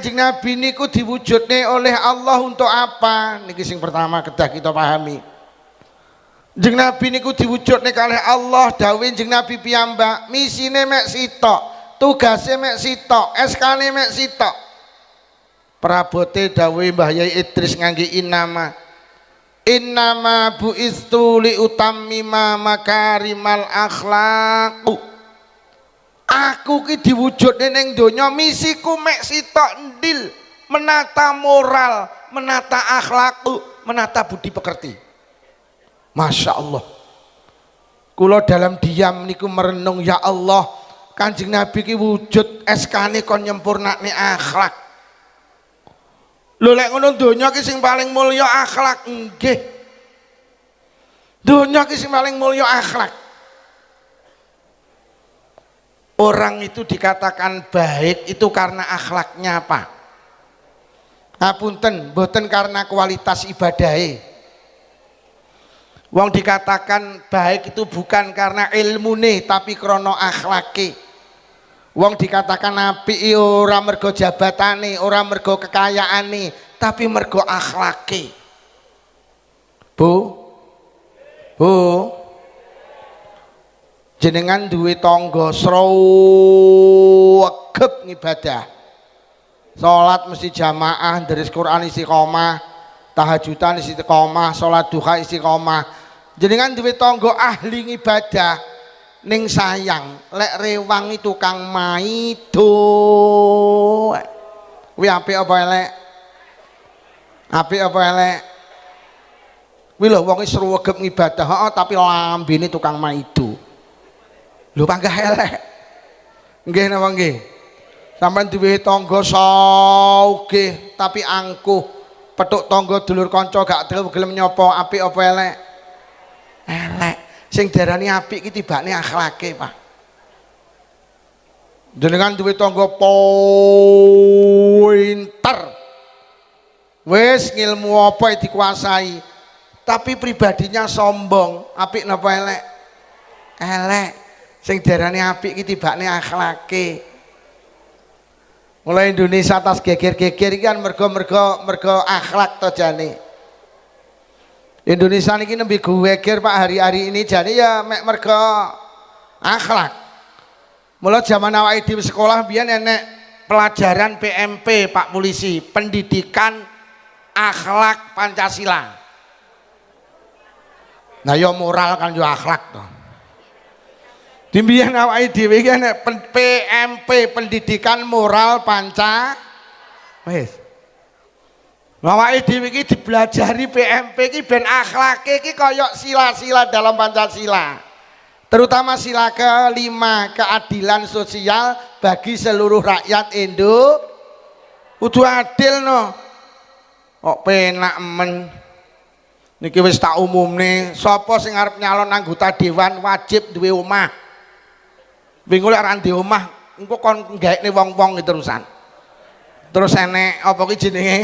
Kanjeng Nabi niku diwujudne oleh Allah untuk apa? Niki sing pertama kedah kita pahami. Kanjeng Nabi niku diwujudne kalih Allah dawuh Kanjeng Nabi piyambak, misine mek sitok, tugase mek sitok, SK-ne mek sitok. Prabote dawuh Mbah Yai Idris ngangge innama buistu li utammima makarimal akhlaq. Aku ki diwujudne ning donya misiku mek sitok ndil, menata moral, menata akhlak, menata budi pekerti. Masya Allah. Kula dalam diam niku merenung, ya Allah, Kanjeng Nabi ki wujud SK-ne kon nyempurnakne akhlak. Lho lek ngono donya ki sing paling mulya akhlak nggih. Donya ki sing paling mulya akhlak. Orang itu dikatakan baik itu karena akhlaknya apa? Ngapunten, mboten karena kualitas ibadahe. Wong dikatakan baik itu bukan karena ilmune tapi krana akhlake. Wong dikatakan apik ora mergo jabatane, ora mergo kekayaane, tapi mergo akhlake. Bu, jenengan duwe tangga sregep ngibadah, salat mesti jamaah, deres Quran istiqomah, tahajudan istiqomah, salat duha istiqomah. Jenengan duwe tangga ahli ngibadah, ning sayang lek rewangi tukang maido. Kuwi apik apa elek? Apik apa elek? Kuwi lho wong wis sregep ngibadah, tapi lambene tukang maido. Lho panggah elek. Nggih napa nggih? Sampeyan duwe tangga sugih tapi angkuh, petuk tangga dulur kanca gak gelem nyapa, apik apa elek? Elek. Sing diarani apik iki tibane akhlake, Pak. Jenengan duwe tangga pinter. Wis ngilmu apa dikuasai, tapi pribadinya sombong, apik napa elek? Elek. Sing diarani apik iki tibane akhlake. Mulai Indonesia tas geger-geger iki kan mergo akhlak to jane. Indonesia niki nembe geger Pak hari-hari ini jane ya mek mergo akhlak. Mula zaman awake dhewe sekolah biyen enek pelajaran PMP Pak Polisi, pendidikan akhlak Pancasila. Nah ya moral kan yo akhlak to. Dimbiyan awake dhewe iki nek PMP pendidikan moral panca wis. Awake dhewe iki dipelajari PMP iki ben akhlake iki kaya sila-sila dalam Pancasila. Terutama sila kelima, keadilan sosial bagi seluruh rakyat Indo. Kudu adil no. Kok penak men. Niki wis tak umumne, sapa sing arep nyalon anggota dewan wajib duwe omah. Bingung lek ora ndek omah, engko kon nggaekne wong-wong terusan. Terus enek apa ki jenenge?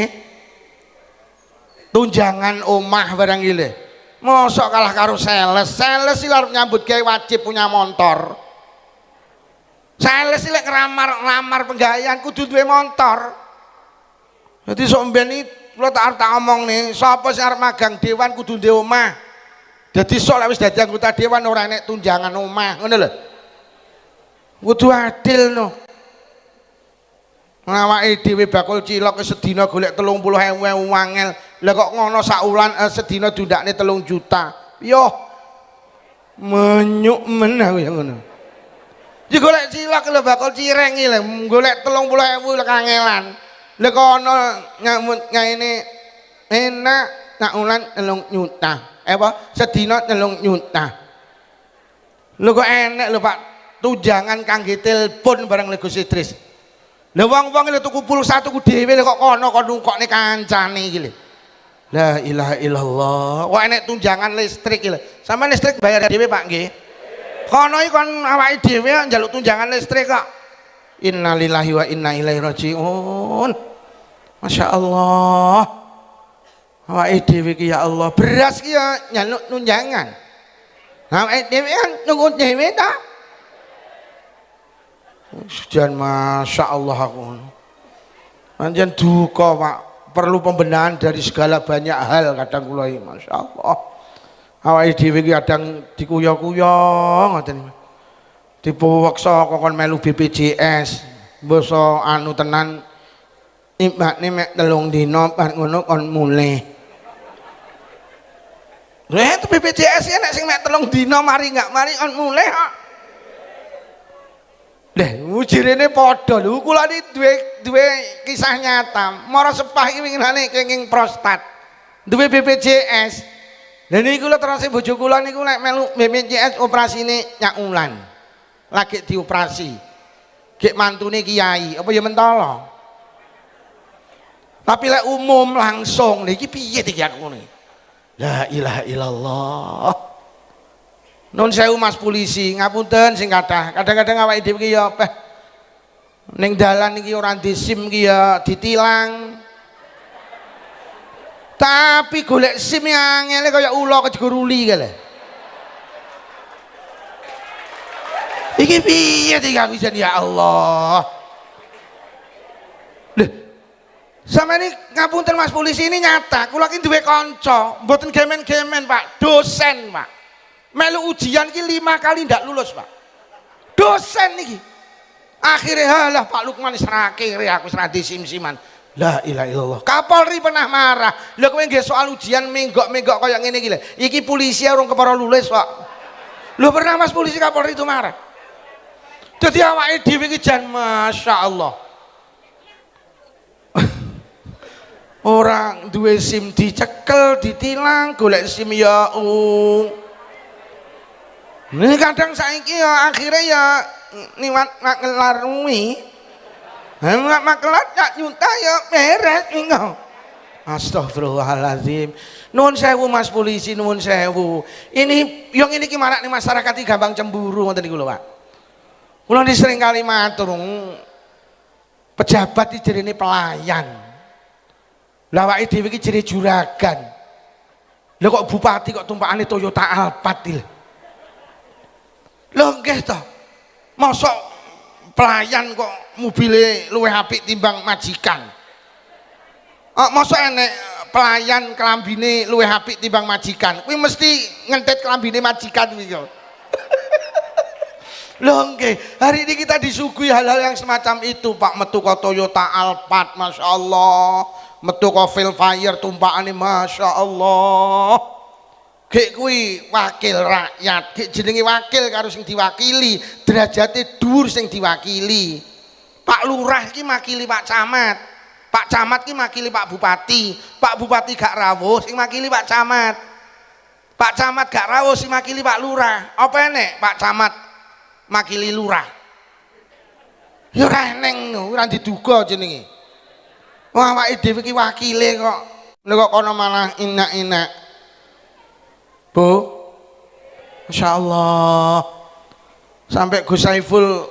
Tunjangan omah barang iki lho. Mosok kalah karo sales. Sales iki arep nyambut gawe wajib punya motor. Sales iki lek nglamar penggawean kudu duwe motor. Dadi sok mben iki kula tak omong nih, sapa sing arep magang dewan kudu duwe omah. Dadi sok lek wis dadi anggota dewan ora enek tunjangan omah, ngono lho. Kudu adil no. Awake dhewe bakul cilok sedina golek 30.000 wangel. Lah kok ngono sak wulan sedina dundakne 3 juta. Yo menyuk men aku ya ngono. Iki golek cilok lho bakul cireng iki lho golek 30.000 lek kangelan. Lah kok ono nyamut ngene enak sak wulan 3 juta. Apa sedina 3 juta. Lho kok enek lho Pak. Tunjangan kangge telepon bareng Gus Idris. Lah wong-wong lho tuku pulsa tuku dhewe kok kono kok nungkokne kancane iki lho. La ilaha illallah. Kok enek tunjangan listrik iki lho. Sampeyan listrik bayar dhewe Pak nggih. Kono iki kon awake dhewe njaluk tunjangan listrik kok. Innalillahi wa inna ilaihi rajiun. Masya Allah. Awake dhewe iki ya Allah, beras ki ya njaluk tunjangan. Awake dhewe kan nunggu dhewe ta. Sujan Masya Allah aku. Pancen duka Pak, perlu pembenahan dari segala banyak hal kadang kula iki masyaallah. Awake dhewe iki kadang dikuyo-kuyo ngoten. Dipaksa kokon melu BPJS. Basa anu tenan ibane mek 3 dina bar ngono kon mulih. Lha itu BPJS ya nek sing mek 3 dina mari enggak mari kon mulih kok. Lha ujirene padha lho kula iki duwe kisah nyata. Mara sepah iki winginane kenging prostat. Duwe BPJS. Lha niku kula terus bojo kula niku nek melu BPJS operasine Nyak Ulan. Lagi dioperasi. Gek mantune kiai, apa ya mentolo. Tapi lek umum langsung, lha iki piye iki aku ngene. La ilaha illallah. Nun sewu Mas polisi, ngapunten sing kathah. Kadang-kadang awake dhewe iki ya peh ning dalan iki ora di SIM iki ya ditilang. Tapi golek SIM angel kaya ula kejguruli iki lho. Iki piye iki aku jan ya Allah. Lho. Sampeyan ngapunten Mas polisi ini nyata, kula iki duwe kanca, mboten gemen-gemen Pak, dosen Pak. Melu ujian iki 5 kali ndak lulus Pak. Dosen iki. Akhirnya halah Pak Lukman serakire aku seradi sim-siman. La ilaha illallah. Kapolri pernah marah. Lha kowe nggih soal ujian menggok-menggok kaya ngene iki lho. Iki polisi urung kepara lulus Pak. Lho pernah Mas polisi Kapolri itu marah. Jadi awake dhewe iki jan masyaallah. Orang duwe SIM dicekel, ditilang, golek SIM ya Ini kadang saiki ya akhirnya ya niwat maklar kuwi. Maklar tak nyuta ya beres engko. Astagfirullahaladzim. Nuwun sewu Mas polisi, nuwun sewu. Ini yang ini ki marak nih masyarakat iki gampang cemburu ngoten niku lho Pak. Kula sering kali matur pejabat iki jerene pelayan. Lah awake dhewe iki jere juragan. Lah kok bupati kok tumpakane Toyota Alphard iki. Lho nggih to. Mosok pelayan kok mobile luwih apik timbang majikan. Mosok enek pelayan kelambine luwih apik timbang majikan. Kuwi mesti ngentet kelambine majikan kuwi kok. Loh nggih, hari ini kita disuguhi hal-hal yang semacam itu Pak. Metu ke Toyota Alphard, Masya Allah. Metu ke Velfire tumpakane Masya Allah. Gek kuwi wakil rakyat, gek jenenge wakil karo sing diwakili, derajate dhuwur sing diwakili. Pak Lurah iki makili Pak Camat. Pak Camat ki makili Pak Bupati. Pak Bupati gak rawuh sing makili Pak Camat. Pak Camat gak rawuh sing makili Pak Lurah. Apa enek Pak Camat makili lurah? Ya ora eneng no, ora diduga jenenge. Wah awake dhewe iki wakile kok. Lha kok kono malah enak-enak. Bu. Masyaallah. Sampai Gus Saiful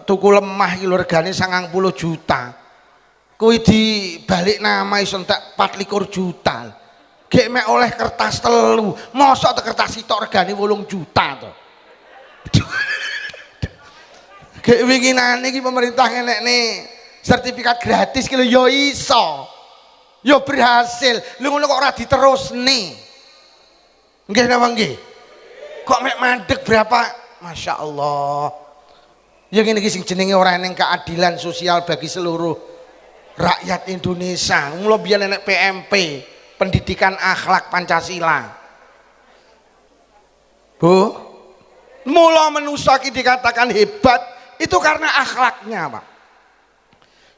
tuku lemah iki lho regane 90 juta. Kuwi dibalik nama iso entek 24 juta. Gek mek oleh kertas telu. Mosok kertas sitok regane 8 juta to. Kayak winginane iki pemerintah ngenekne sertifikat gratis ki lho ya iso. Ya berhasil. Lho ngono kok ora diterusne. Nggih napa nggih? Kok mek mandek berapa? Masya Allah. Ya ngene iki sing jenenge ora eneng keadilan sosial bagi seluruh rakyat Indonesia. Mula biyen enek PMP, pendidikan akhlak Pancasila. Bu, mula manusa iki dikatakan hebat itu karena akhlaknya Pak,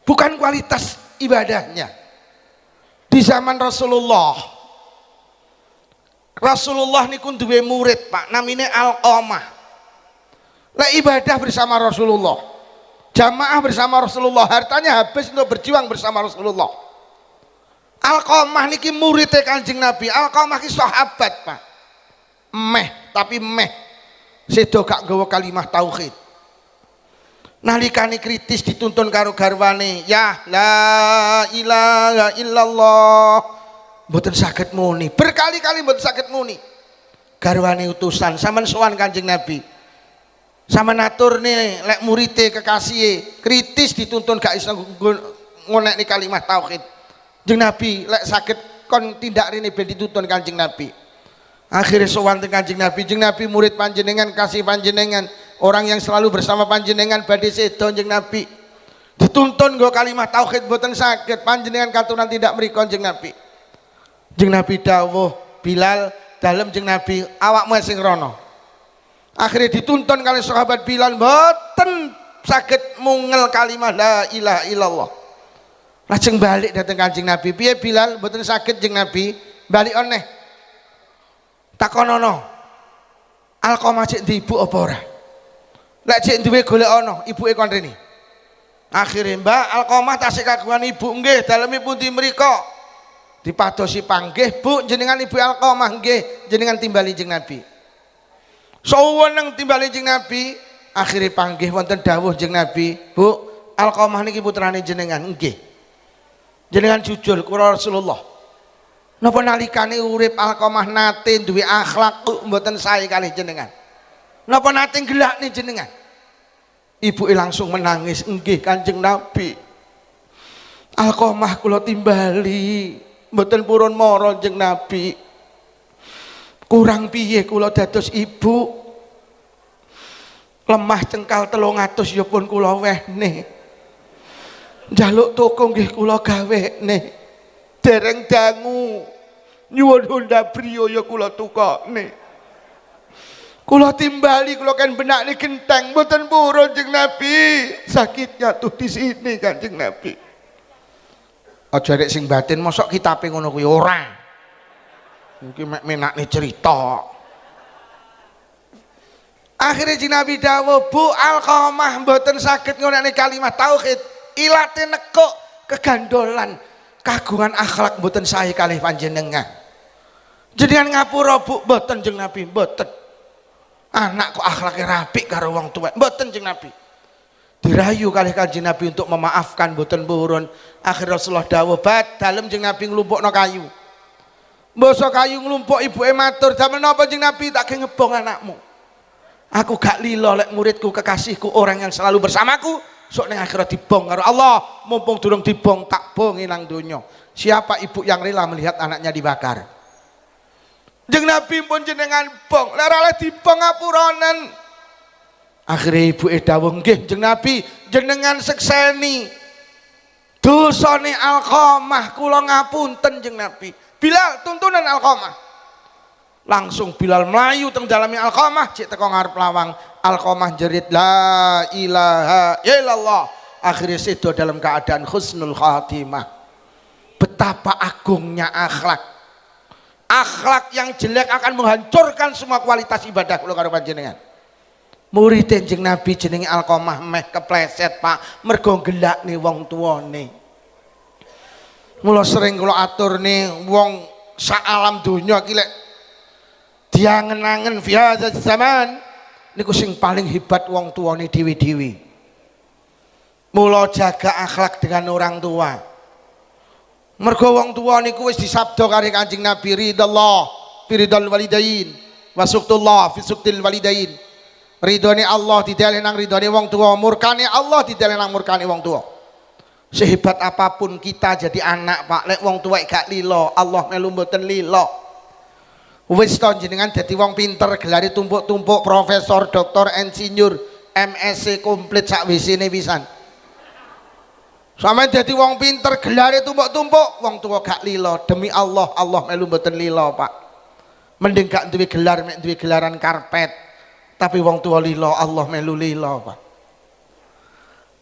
bukan kualitas ibadahnya. Di zaman Rasulullah niku duwe murid Pak, namanya Alqamah. Lah ibadah bersama Rasulullah, jamaah bersama Rasulullah, hartanya habis untuk berjuang bersama Rasulullah. Alqamah niki muridnya Kanjeng Nabi. Alqamah ki sahabat Pak, tapi sedo gak gawa kalimat tauhid. Nalikane kritis dituntun karo garwane, ya la ilaha illallah, mboten saged muni, berkali-kali mboten saged muni. Garwane utusan sampean sowan Kanjeng Nabi, sampean aturne lek murite kekasih kritis dituntun gak iso ngonekni kalimat tauhid. Jeung Nabi lek saged kon tindak rene ben dituntun Kanjeng Nabi. Akhirnya sowan teng Kanjeng Nabi, jeung Nabi murid panjenengan, kasih panjenengan, orang yang selalu bersama panjenengan badhe sedo jeung Nabi. Dituntun nggo kalimat tauhid boten saged, panjenengan katuran tidak mriko jeung Nabi. Jeung Nabi dawuh, Bilal dalem jeung Nabi, awakmu sing rono. Akhirnya dituntun kali sahabat Bilal boten saged mungel kalimat la ilaha illallah. Lajeng balik dateng Kanjeng Nabi. Piye Bilal boten saged jeung Nabi? Balik oneh. Takonono. Alqamah cek ndi ibu apa ora? Lek cek duwe golek ana, ibuke kon rene. Akhire Mbak Alqamah tasih kagungan ibu nggih, daleme pundi mriko? Dipadosi panggih, Bu, jenengan ibu Alqamah nggih, jenengan timbali jeung Nabi. Saweneng timbali jeung Nabi, akhire panggih wonten dawuh jeung Nabi, Bu, Alqamah niki putrane jenengan nggih. Jenengan jujur kula Rasulullah. Napa nalikane urip Alqamah nate duwe akhlak mboten sae kalih jenengan? Napa nate gelakne jenengan? Ibuke langsung menangis, nggih Kanjeng Nabi. Alqamah kula timbali mboten purun mara jeung Nabi. Kurang piye kula dados ibu? Lemah cengkal 300 ya pun kula wehne. Njaluk toko nggih kula gawekne. Dereng dangu nyuwun Honda Brio ya kula tukokne. Kula timbali kula kan benakne genteng mboten purun jeung Nabi. Sakitnya tuh di sini Kanjeng Nabi. Aja rek sing batin mosok kitabe ngono kuwi ora. Iki mek menakne cerita. Akhirnya Jin Nabi dawuh, Bu, Alqamah mboten saged ngonekne kalimat tauhid. Ilate nekuk kegandolan kagungan akhlak mboten sae kalih panjenengan. Jenengan ngapura Bu, mboten jeung Nabi, mboten. Anak kok akhlake rapi karo wong tuwek, mboten jeung Nabi. Dirayu kalih Kanjeng Nabi untuk memaafkan mboten purun. Akhir Rasulullah dawuh, "Bad dalem jeung Nabi nglumpukno kayu." Mbasa kayu nglumpuk ibuke matur, "Damel napa jeung Nabi tak ngebong anakmu?" Aku gak lilo lek muridku kekasihku orang yang selalu bersamaku sok ning akhirat dibong karo Allah, mumpung durung dibong tak bongi nang donya. Siapa ibu yang rela melihat anaknya dibakar? Jeung Nabi pun jenengan bong, lek ora dibong ngapuranen. Akhire ibuke dawuh, "Nggih jeung Nabi, jenengan sekseni dosane Alqamah, kula ngapunten jeung Nabi." Bilal tuntunan Alqamah. Langsung Bilal melayu teng daleme Alqamah, cek teko ngarep lawang. Alqamah jerit la ilaha illallah. Akhirnya sedo dalam keadaan husnul khatimah. Betapa agungnya akhlak. Akhlak yang jelek akan menghancurkan semua kualitas ibadah kula karo panjenengan. Murid Kanjeng Nabi jenenge Alqamah meh kepleset, Pak, mergo gelakne wong tuane. Mula sering kula aturne wong sak alam donya iki lek diangen-angen fi hadzal zaman niku sing paling hebat wong tuane dhewe-dhewe. Mula jaga akhlak dengan orang tua. Mergo wong tua niku wis disabda karo Kanjeng Nabi, ridallah fi ridal walidain wa suqtullah fi suqtil walidain. Ridhone Allah didhale nang ridhone wong tua, murkane Allah didhale nang murkane wong tua. Sehebat apapun kita jadi anak, Pak, lek wong tuwek gak lilo, Allah melu mboten lilo. Wis to jenengan dadi wong pinter, gelare tumpuk-tumpuk, profesor, doktor, insinyur, MSc komplit sak wisine pisan. Sampe dadi wong pinter, gelare tumpuk-tumpuk, wong tua gak lilo, demi Allah, Allah melu mboten lilo, Pak. Mending gak duwe gelar, mek duwe gelaran karpet, tapi wong tua lilo, Allah melu lilo, Pak.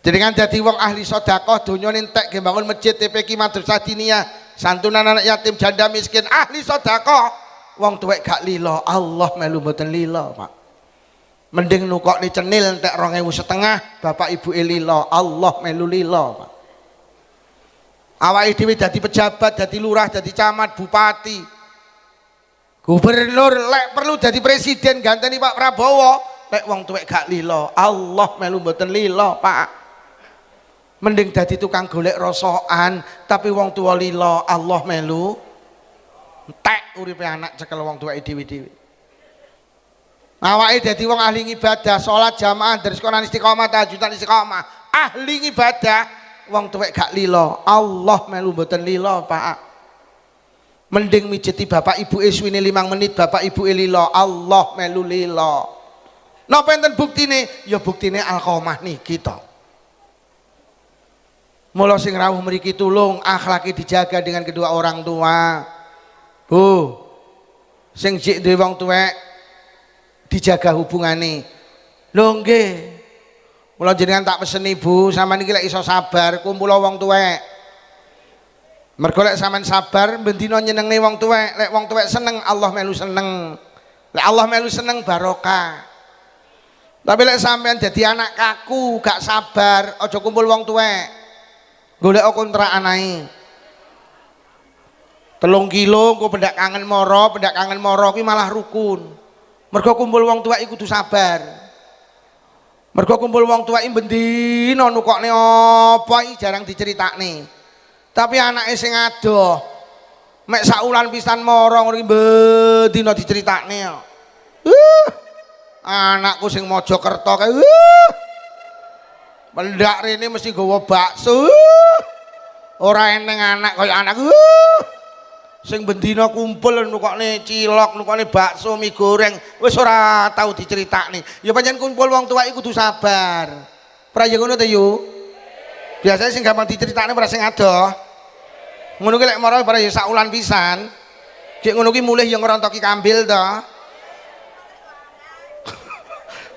Jenengan dadi wong ahli sedekah, donya entek ge bangun masjid, TPQ, madrasah diniyah, santunan anak yatim, janda miskin, ahli sedekah. Wong tuwek gak lilo, Allah melu mboten lilo, Pak. Mending nukokne cenil entek 2.500, bapak ibu lilo, Allah melu lilo, Pak. Awake dhewe dadi pejabat, dadi lurah, dadi camat, bupati, gubernur, lek perlu dadi presiden ganteni Pak Prabowo, lek wong tuwek gak lilo, Allah melu mboten lilo, Pak. Mending dadi tukang golek rosokan, tapi wong tua lilo, Allah melu entek uripe anak cekel wong tuweke dhewe-dhewe. Awake dadi wong ahli ibadah, salat jamaah, dari sekolah istiqomah, tahajudan istiqomah, ahli ibadah, wong tuwek gak lila, Allah melu mboten lila Pak. Mending mijeti bapak ibu suwine 5 menit bapak ibu lila, Allah melu lila. Napa enten buktine? Ya buktine Alqamah niki to. Mula sing rawuh mriki tulung akhlake dijaga dengan kedua orang tua. Bu, sing jek duwe wong tuwek dijaga hubungane. Lho nggih. Mula jenengan tak peseni Bu, sampean iki lek iso sabar kumpul wong tuwek. Mergo lek sampean sabar bendina nyenengne wong tuwek, lek wong tuwek seneng Allah melu seneng. Lek Allah melu seneng barokah. Tapi lek sampean dadi anak kaku, gak sabar, aja kumpul wong tuwek. Golek kontrakan ae. 3 kilo engko pendak kangen moro kuwi malah rukun. Mergo kumpul wong tuwek iku kudu sabar. Mergo kumpul wong tuwek bendina nukokne apa iki jarang diceritakne. Tapi anake sing adoh mek sak wulan pisan moro ngono iki bendina diceritakne. Anakku sing Mojokerto kae mendak rene mesti nggawa bakso. Ora eneng anak kaya anakku. Sing bendina kumpul nukokne cilok, nukokne bakso, mie goreng, wis ora tau diceritakne. Ya pancen kumpul wong tuwa iku kudu sabar. Praja ngono to yu. Biasane sing gampang diceritakne ora sing adoh. Ngono ki lek mara ora ya sak wulan pisan. Gek ngono ki mulih ya ngerontoki kambil to.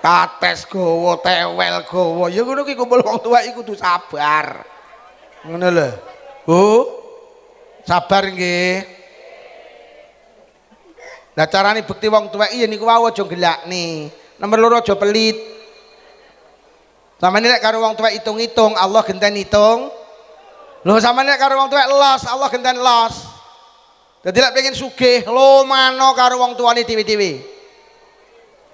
Kates gowo, tewel gowo, ya ngono ki kumpul wong tua iku kudu sabar. Ngono lho. Bu, sabar nggih. Lah carane bukti wong tuwek iya niku wae aja gelakne. Nomor 2 aja pelit. Sampeyan nek karo wong tuwek hitung-hitung, Allah genten hitung. Lho sampeyan nek karo wong tuwek los, Allah genten los. Dadi lek pengen sugih, lomano karo wong tuane dhewe-dhewe.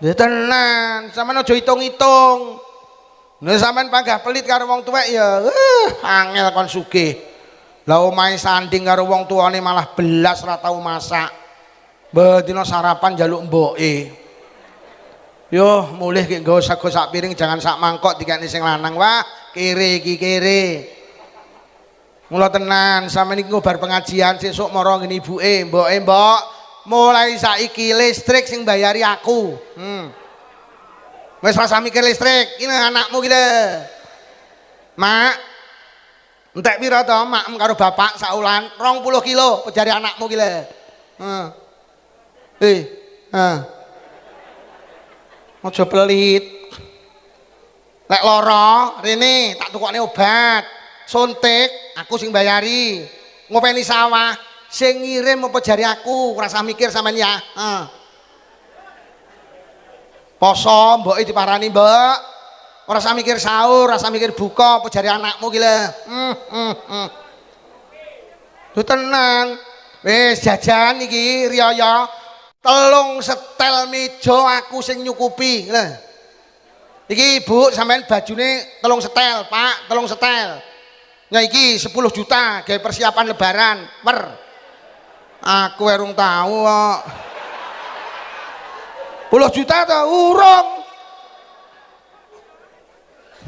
Ya tenan, sampean aja hitung-hitung. Nek sampean panggah pelit karo wong tuwek ya angel kon sugih. Lah omahe sanding karo wong tuane malah belas ora tau masak. Bedina sarapan njaluk mboke. Yo mulih ki nggo sego sak piring jangan sak mangkok dikene sing lanang. Wah, kere iki kere. Mula tenan, sampean iki bar pengajian sesuk mara ngene ibuke, mboke, Mbok. Mulai saiki listrik sing bayari aku. Wis rasa mikir listrik, ini anakmu gila. Mak, entek pira to mak karo bapak saulan 20 kilo pejari anakmu gila. Aja pelit. Lek lara, rene tak tukokne obat. Suntik, aku sing bayari. Ngopeni sawah, sing ngirim apa jari aku, rasa mikir sampean ya. Poso mboke diparani, Mbok. Ora usah mikir sahur, ora usah mikir buka, apa jari anakmu ki lho. Lho tenan. Wis jajan iki riyaya 3 setel meja aku sing nyukupi. Lho. Iki Ibu sampean bajune 3 setel, Pak, 3 setel. Nah iki 10 juta gawe persiapan lebaran. Aku urung tahu kok. 10 juta to urung.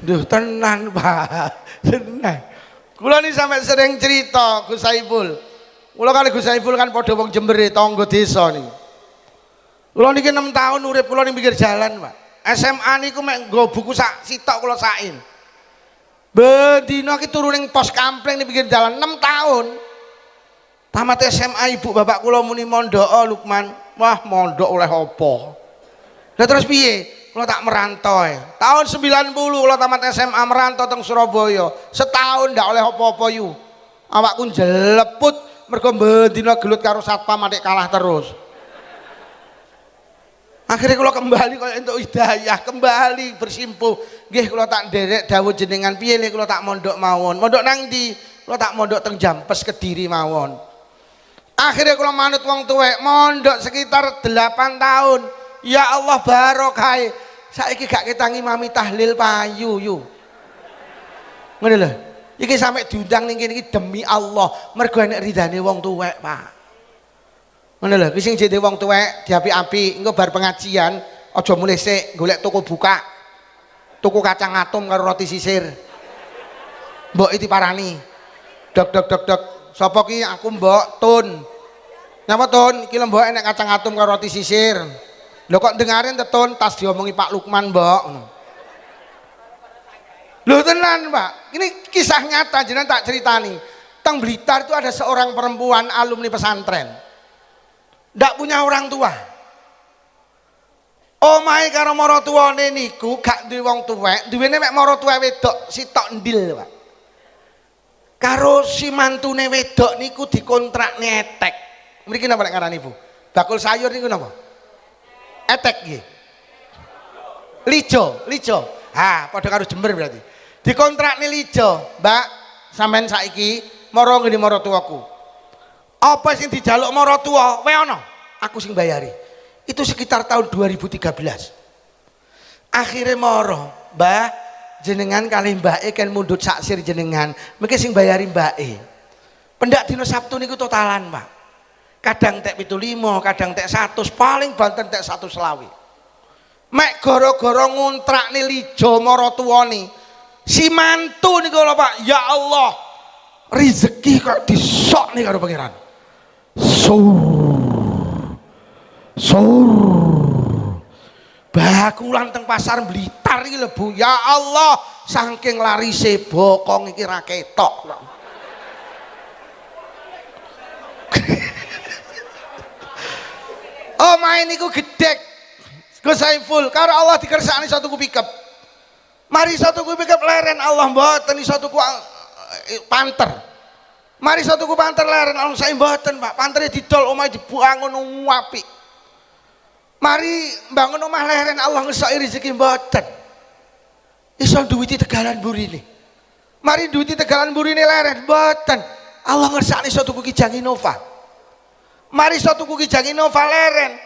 Duh tenan Pak. Tenan. Kula niki sampe sering cerita Gus Saiful. Kula kali Gus Saiful kan padha wong Jember tangga desa niki. Kula niki 6 tahun urip kula ning pinggir jalan, Pak. SMA niku mek nggo buku sak sitok kula sain. Bedina ki turu ning pos kampleng ning pinggir jalan 6 tahun. Tamat SMA ibu bapak kula muni mondok Lukman. Wah, mondok oleh apa? Lah terus piye? Kula tak merantau. Tahun 90 kula tamat SMA merantau teng Surabaya. Setahun ndak oleh apa-apa yu. Awakku jeleput mergo bedina gelut karo satpam atik kalah terus. Akhirnya kula kembali kaya entuk hidayah, kembali bersimpuh. Nggih kula tak nderek dawuh jenengan piye nek kula tak mondok mawon. Mondok nang ndi? Kula tak mondok teng Jampes Kediri mawon. Akhirnya kula manut wong tuwek, mondok sekitar 8 tahun. Ya Allah barokah. Saiki gak ketangi mami tahlil payu yu. Ngono lho. Iki sampe diundang ning kene iki demi Allah, mergo enek ridane wong tuwek, Pak. Ngono lho, ki sing jende wong tuwek diapi-api, engko bar pengajian aja mulih sik golek toko buka. Tuku kacang atom karo roti sisir. Mbok iki parani. Dok dok dok dok. Sapa ki? Aku Mbok Tun. Nyapa Tun? Iki lho Mbok enek kacang atum karo roti sisir. Lho kok dengarin te Tun tas diomongi Pak Lukman Mbok. Lho tenan Pak. Ini kisah nyata jenengan tak ceritani. Teng Blitar itu ada seorang perempuan alumni pesantren. Ndak punya orang tua. Omahe karo maratuwane niku gak duwe wong tuwek, duwene mek maratuwa wedok sitok ndil, Pak. Karo si mantune wedok niku dikontrakne etek. Mriki napa nek ngarani Bu? Bakul sayur niku napa? Etek nggih. Lijo, lijo. Ha, padha karo Jember berarti. Dikontrakne lijo, Mbak. Sampeyan saiki mara ngene maratuwaku. Apa sing dijaluk maratuwa? Kowe ana? Aku sing bayari. Itu sekitar tahun 2013. Akhirnya moro, Mbah, jenengan kali Mbak kan mundut saksir jenengan, mungkin sing bayari Mbak Pendak dino Sabtu niku totalan, Pak. Kadang tek 75, kadang tek 100, paling banten tek 100 selawi. Mek goro-goro ngontrakne lijo maratuwane. Si mantu niku lho, Pak. Ya Allah. Rezeki kok disok nih karo pangeran. Bakulan teng pasar Blitar iki lho Bu. Ya Allah, saking larise bokong iki ra ketok. Oh main niku gedek. Gus Saiful karo Allah dikersakne satu ku pickup. Mari satu ku pickup leren Allah mboten iso tuku panter. Mari satu ku panter leren Allah saya mboten Pak. Pantere didol omahe dibangun apik. Mari bangun omah leren Allah ngesoki rezeki mboten. Iso duwiti tegalan burine. Mari duwiti tegalan burine leren mboten. Allah ngersakne iso tuku Kijang Innova. Mari iso tuku Kijang Innova leren.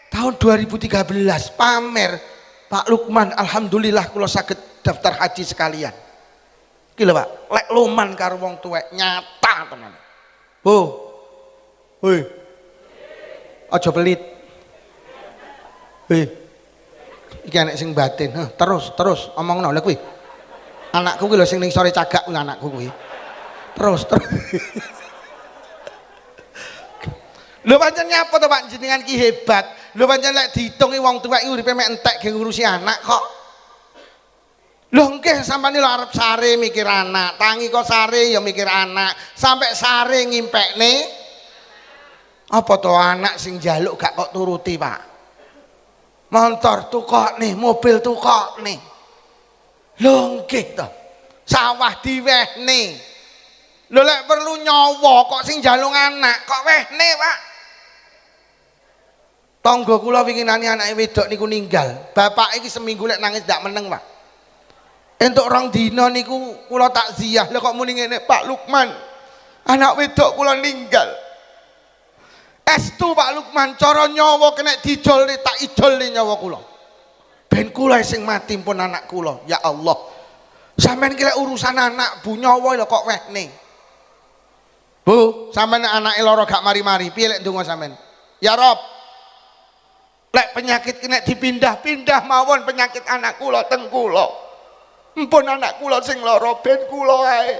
Tahun 2013 pamer Pak Lukman, alhamdulillah kula saged daftar haji sekalian. Iki lho Pak, lek luman karo wong tuwek nyata tenan. Bu. Hoi. Aja pelit. Iki anak sing batin. Terus omongno lha kuwi. Anakku kuwi lho sing ning sore cagak kuwi anakku kuwi. Terus. Lho pancen nyapa to Pak jenengan ki hebat. Lho pancen lek diitungi wong tuwek iki uripe mek entek ge ngurusi anak kok. Lho nggih sampeyan lho arep sare mikir anak, tangi kok sare ya mikir anak, sampai sare ngimpekne apa to anak sing njaluk gak kok turuti Pak. Motor tukok nih, mobil tukok nih. Lho to. Sawah diwehne. Lho lek perlu nyawa kok sing njaluk anak kok wehne, Pak. Tangga kula winginane anake wedok niku ninggal. Bapak iki seminggu lek nangis ndak meneng, Pak. Entuk rong dina niku kula takziah. Lha kok muni ngene, Pak Lukman. Anak wedok kula ninggal. Estu Pak Lukman cara nyawa kena dijolne tak ijolne nyawa kula. Ben kula sing mati pun anak kula. Ya Allah. Sampeyan ki lek urusan anak bu nyawa lho kok wehne. Bu, sampeyan anake lara gak mari-mari, piye lek ndonga sampeyan? Ya Rob. Lek penyakit kena dipindah-pindah mawon penyakit anak kula teng kula. Mpun anak kula sing lara ben kula ae.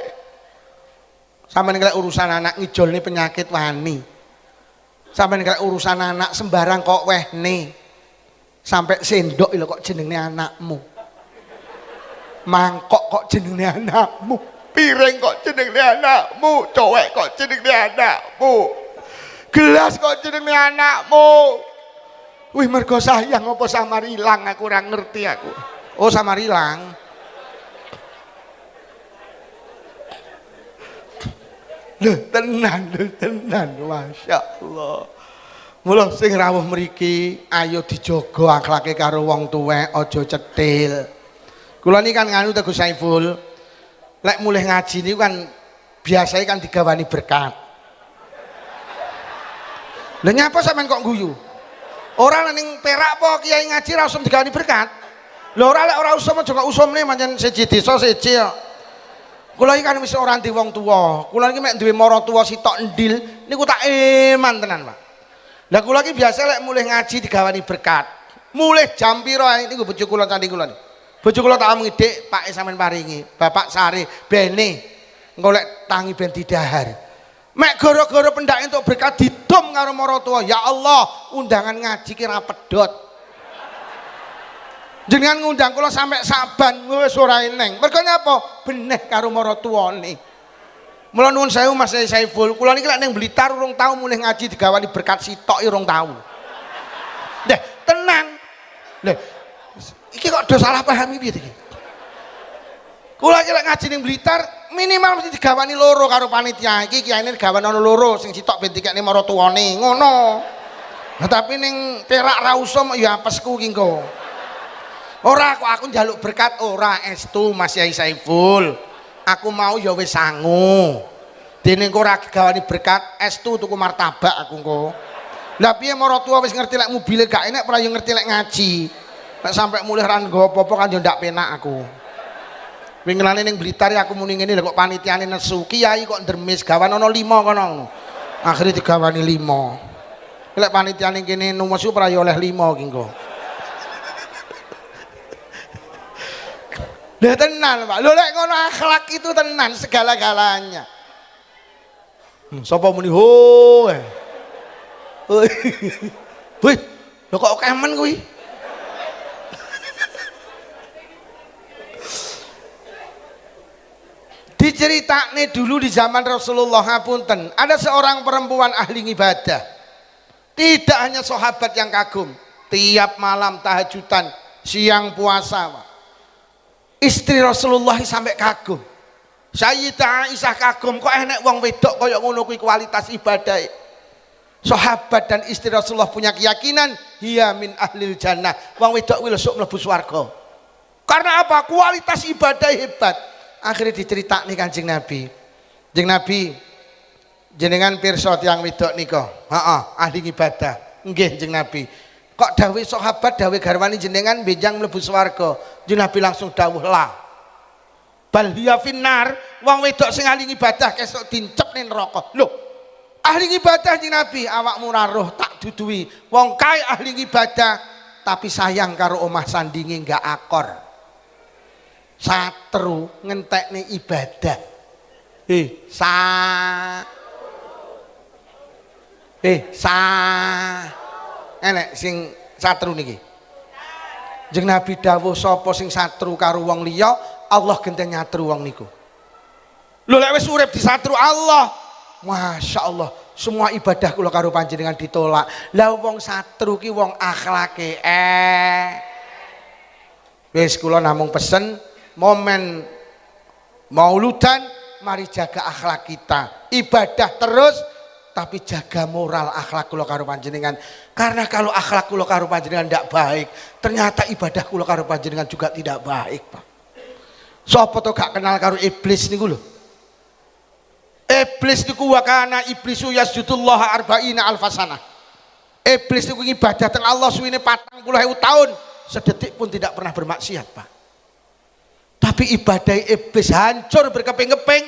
Sampeyan lek urusan anak ngijolne penyakit wani. Sampai nek urusan anak sembarang kok wehne. Sampai sendok lho kok jenenge anakmu. Mangkok kok jenenge anakmu. Piring kok jenenge anakmu. Cowek kok jenenge anakmu. Gelas kok jenenge anakmu. Wih mergo sayang apa Samarilang aku ora ngerti aku. Oh Samarilang. Lho tenan, Masya Allah. Mula sing rawuh mriki ayo dijaga akhlake karo wong tuwek, aja cetil. Kula niki kan nganu Gus Saiful. Lek mulih ngaji niku kan biasanya kan digawani berkat. Lha nyapa sampean kok guyu? Ora ning Perak apa kiai ngaji ra usum digawani berkat. Lho ora lek ora usum aja kok usumne pancen siji desa siji. Kula iki kan wis ora ndi wong tuwa. Kula iki mek duwe maratuwa sitok ndil niku tak eman tenan, Pak. Lah kula iki biasa lek mulih ngaji digawani berkat. Mulih jam pira ae niku bojo kula candi kula. Bojo kula tak amungi, "Dik, Pak sampean paringi, Bapak sare bene golek tangi ben didahar. Mek gara-gara pendak entuk berkah didom karo maratuwa. Ya Allah, undangan ngaji ki ra pedhot. Jenengan ngundang kula sampe saban wis ora eneng. Mergo napa? Beneh karo maratuwane. Mula nuwun sewu Mas Saiful, kula niki lek ning Blitar urung tau mulih ngaji digawani berkat sitok urung tau. Nggih, tenang. Lho, iki kok do salah pahami piye iki? Kula iki lek ngaji ning Blitar minimal mesti digawani loro karo panitia. Iki kiyaine digawani ana loro sing sitok ben dikekne maratuwane, ngono. Nah, tapi ning Perak ra usum ya apesku ki engko. Ora kok aku njaluk berkat ora estu Mas Yai Saiful. Aku mau ya wis sangu. Dene engko ora digawani berkat estu tuku martabak aku engko. Lah piye maratuwa wis ngerti lek mobile gak enek ora yo ngerti lek ngaji. Nek sampe mulih ra nggo apa-apa kan yo ndak penak aku. Winginane ning Blitar aku muni ngene lho kok panitiane nesu. Kiai kok ndermis gawan ana 5 kono ngono. Akhire digawani 5. Lek panitiane kene numesu ora yo oleh 5 ki engko. Lah tenan Pak. Lho lek ngono akhlak itu tenan segala-galanya. Sapa muni ho. Wih, lho kok kemen kuwi? Diceritakne dulu di zaman Rasulullah ngapunten, ada seorang perempuan ahli ibadah. Tidak hanya sahabat yang kagum, tiap malam tahajudan, siang puasa, Pak. Istri Rasulullah sampai kagum. Sayyidah Aisyah kagum, kok enek wong wedok kaya ngono kuwi kualitas ibadah. Sahabat dan istri Rasulullah punya keyakinan hiya min ahlil jannah. Wong wedok kuwi lesuk mlebu swarga. Karena apa? Kualitas ibadah hebat. Akhirnya diceritakne Kanjeng Nabi. Kanjeng Nabi jenengan pirsa tiyang wedok nika. Heeh, ahli ibadah. Nggih Kanjeng Nabi. Kok dawuh sahabat dawuh garwani jenengan benjang mlebu swarga. Kanjeng Nabi langsung dawuh la. Bal hiya finnar, wong wedok sing ahli ibadah kesuk dincep ning neraka. Lho, ahli ibadah Kanjeng Nabi awakmu ora roh tak duduhi. Wong kae ahli ibadah tapi sayang karo omah sandinge enggak akor. Satru ngentekne ibadah. Enek sing satru niki. Jeneng Nabi dawuh sapa sing satru karo wong liya, Allah genteng nyatru wong niku. Lho lek wis urip disatru Allah, Masya Allah, semua ibadah kula karo panjenengan ditolak. Lah wong satru ki wong akhlake wis kula namung pesen momen mauludan mari jaga akhlak kita. Ibadah terus tapi jaga moral akhlak kula karo panjenengan. Karena kalau akhlak kula karo panjenengan tidak baik, ternyata ibadah kula karo panjenengan juga tidak baik, Pak. Sapa to gak kenal karo iblis niku lho. Iblis niku wa kana iblisu yasjudullah arba'ina alfasana. Iblis niku ibadah teng Allah suwine 40.000 tahun, sedetik pun tidak pernah bermaksiat, Pak. Tapi ibadah iblis hancur berkeping-keping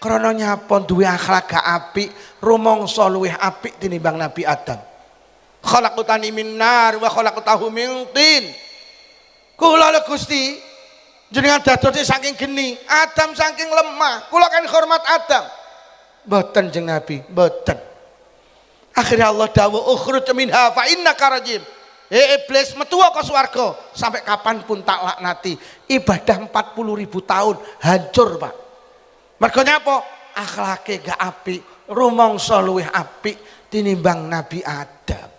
karena nyapa duwe akhlak gak apik, rumangsa luwih apik tinimbang Nabi Adam. Khalaqtani min nar wa khalaqtahu min tin. Kula lho Gusti, jenengan dadose saking geni, Adam saking lemah. Kula kan hormat Adam. Mboten Jeng Nabi, mboten. Akhirnya Allah dawuh ukhruj minha fa innaka rajim. Iblis metu ke swarga, sampai kapanpun tak laknati. Ibadah 40.000 tahun hancur, Pak. Mergo nyapa? Akhlake gak apik, rumangsa luwih apik tinimbang Nabi Adam.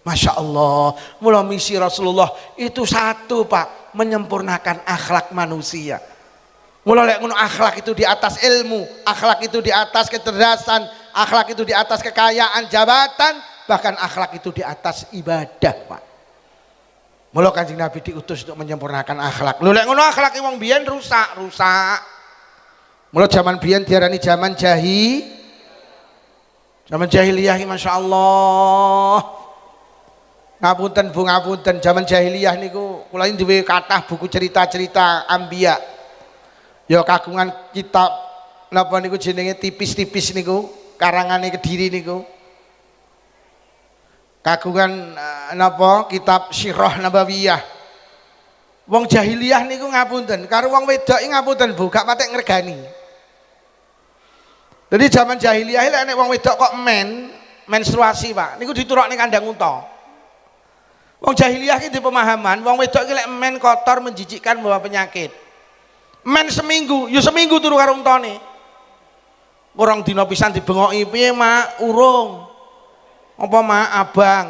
Masya Allah, mula misi Rasulullah itu satu, Pak, menyempurnakan akhlak manusia. Mula lek ngono akhlak itu di atas ilmu, akhlak itu di atas kecerdasan, akhlak itu di atas kekayaan, jabatan, bahkan akhlak itu di atas ibadah, Pak. Mula Kanjeng Nabi diutus untuk menyempurnakan akhlak. Lho lek ngono akhlak wong biyen rusak. Mula zaman biyen diarani zaman zaman jahiliyah, Masya Allah. Ngapunten Bu, ngapunten, zaman jahiliyah niku kula duwe kathah buku cerita-cerita Ambiya. Ya kagungan kitab napa niku jenenge tipis-tipis niku, karangane Kediri niku. Kagungan napa kitab Sirah Nabawiyah. Wong jahiliyah niku ngapunten, karo wong wedok ngapunten Bu, gak patek ngregani. Jadi zaman jahiliyah lek nek wong wedok kok menstruasi, Pak. Niku diturokne kandang unta. Wong jahiliyah iki di pemahaman wong wedok iki lek men kotor menjijikkan bawa penyakit. Men seminggu, ya seminggu turu karo untane. Kurang dina pisan dibengoki, piye Mak? Urung. Apa Mak? Abang.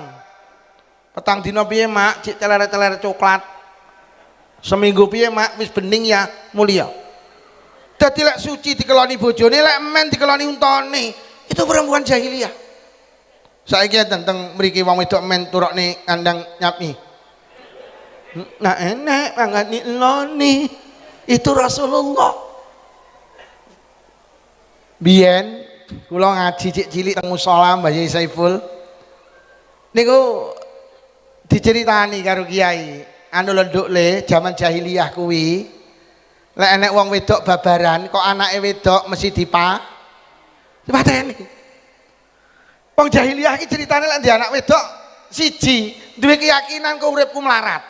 Petang dina piye Mak? Cik teler-teler coklat. Seminggu piye Mak? Wis bening ya, mulia. Dadi lek suci dikeloni bojone, lek men dikeloni untane. Itu perempuan jahiliyah. Saiki tentang mriki wong wedok men turokne kandang nyapi. Nah enek mangani eloni. Itu Rasulullah. Biyen kula ngaji cik cilik teng musala Mbah Yai Saiful. Niku diceritani karo kiai, anu lenduk le zaman jahiliyah kuwi. Lek enek wong wedok babaran kok anake wedok mesti dipateni. Wong jahiliyah iki ceritane lek ndek anak wedok siji duwe keyakinan kok uripku melarat.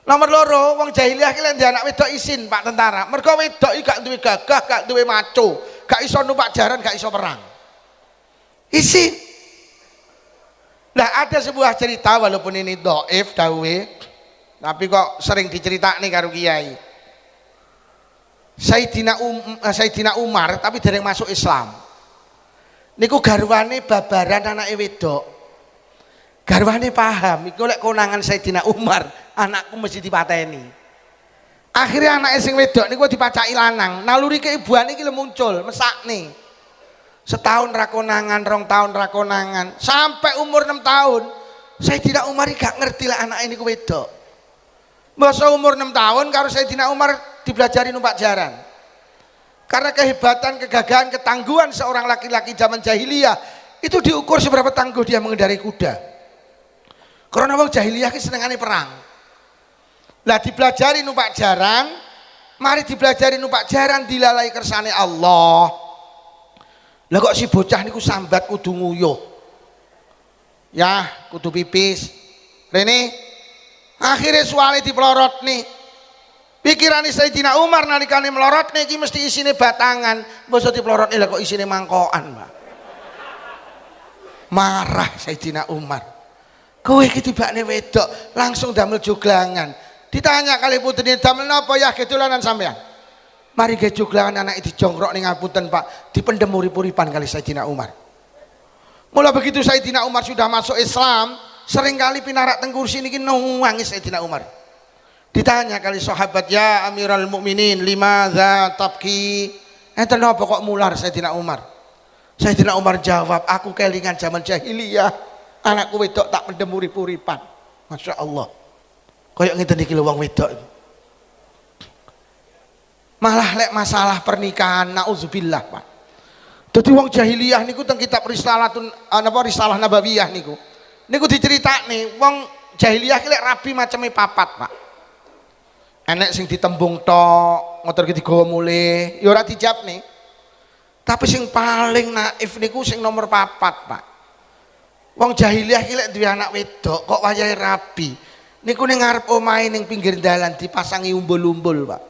Nomor loro, wong jahiliyah iki lek ndek anak wedok isin Pak Tentara. Mergo wedok iki gak duwe gagah, gak duwe maco, gak iso numpak jaran, gak iso perang. Isin. Nah, ada sebuah cerita walaupun ini dhaif dawuhe, tapi kok sering diceritakne karo kiai. Sayyidina Umar tapi dereng masuk Islam. Niku garwane babaran anake wedok. Garwane paham, iku lek konangan Sayyidina Umar, anakku mesti dipateni. Akhirnya anake sing wedok niku dipacaki lanang. Naluri keibuane iki lho muncul, mesakne. Setahun ra konangan, 2 tahun ra konangan, sampai umur 6 tahun. Sayyidina Umar gak ngerti lek anake niku wedok. Masa umur 6 tahun karo Sayyidina Umar dipelajari numpak jaran. Karena kehebatan, kegagahan, ketangguhan seorang laki-laki zaman jahiliyah itu diukur seberapa tangguh dia mengendarai kuda. Karena wong jahiliyah ki senengane perang. Lah dipelajari numpak jaran, mari dipelajari numpak jaran dilalai kersane Allah. Lah kok si bocah niku sambat kudu nguyuh. Ya, kudu pipis. Rene akhirnya suale dipelorot nih. Pikirane Sayyidina Umar nalikane melorot iki mesti isine batangan, mboso dipelorotne lha kok isine mangkokan, Pak. Marah Sayyidina Umar. Kowe iki tibakne wedok, langsung damel joglangan. Ditanya kali putrine damel napa ya gedolanan sampean? Mari ge joglangan anake dijongkrok ning ngapunten, Pak, dipendem urip-uripan kali Sayyidina Umar. Mula begitu Sayyidina Umar sudah masuk Islam, seringkali pinarak teng kursi niki nangis Sayyidina Umar. Ditanya kali sahabat, ya Amirul Mukminin, limadza tabki? Enten napa kok mular Sayyidina Umar? Sayyidina Umar jawab, aku kelingan zaman jahiliyah, anakku wedok tak pendem urip-uripan. Masya Allah. Kayak ngeten iki lho wong wedok. Malah lek masalah pernikahan nauzubillah, Pak. Dadi wong jahiliyah niku teng kitab Risalatun Risalah Nabawiyah niku. Niku diceritakne wong jahiliyah ki lek rabi maceme papat, Pak. Enek sing ditembung tok, motor ki digawa mulih, ya ora dijawabne. Tapi sing paling naif niku sing nomor 4, Pak. Wong jahiliyah ki lek duwe anak wedok kok wayahe rabi. Niku ning ngarep omahe ning pinggir dalan dipasangi umbul-umbul, Pak.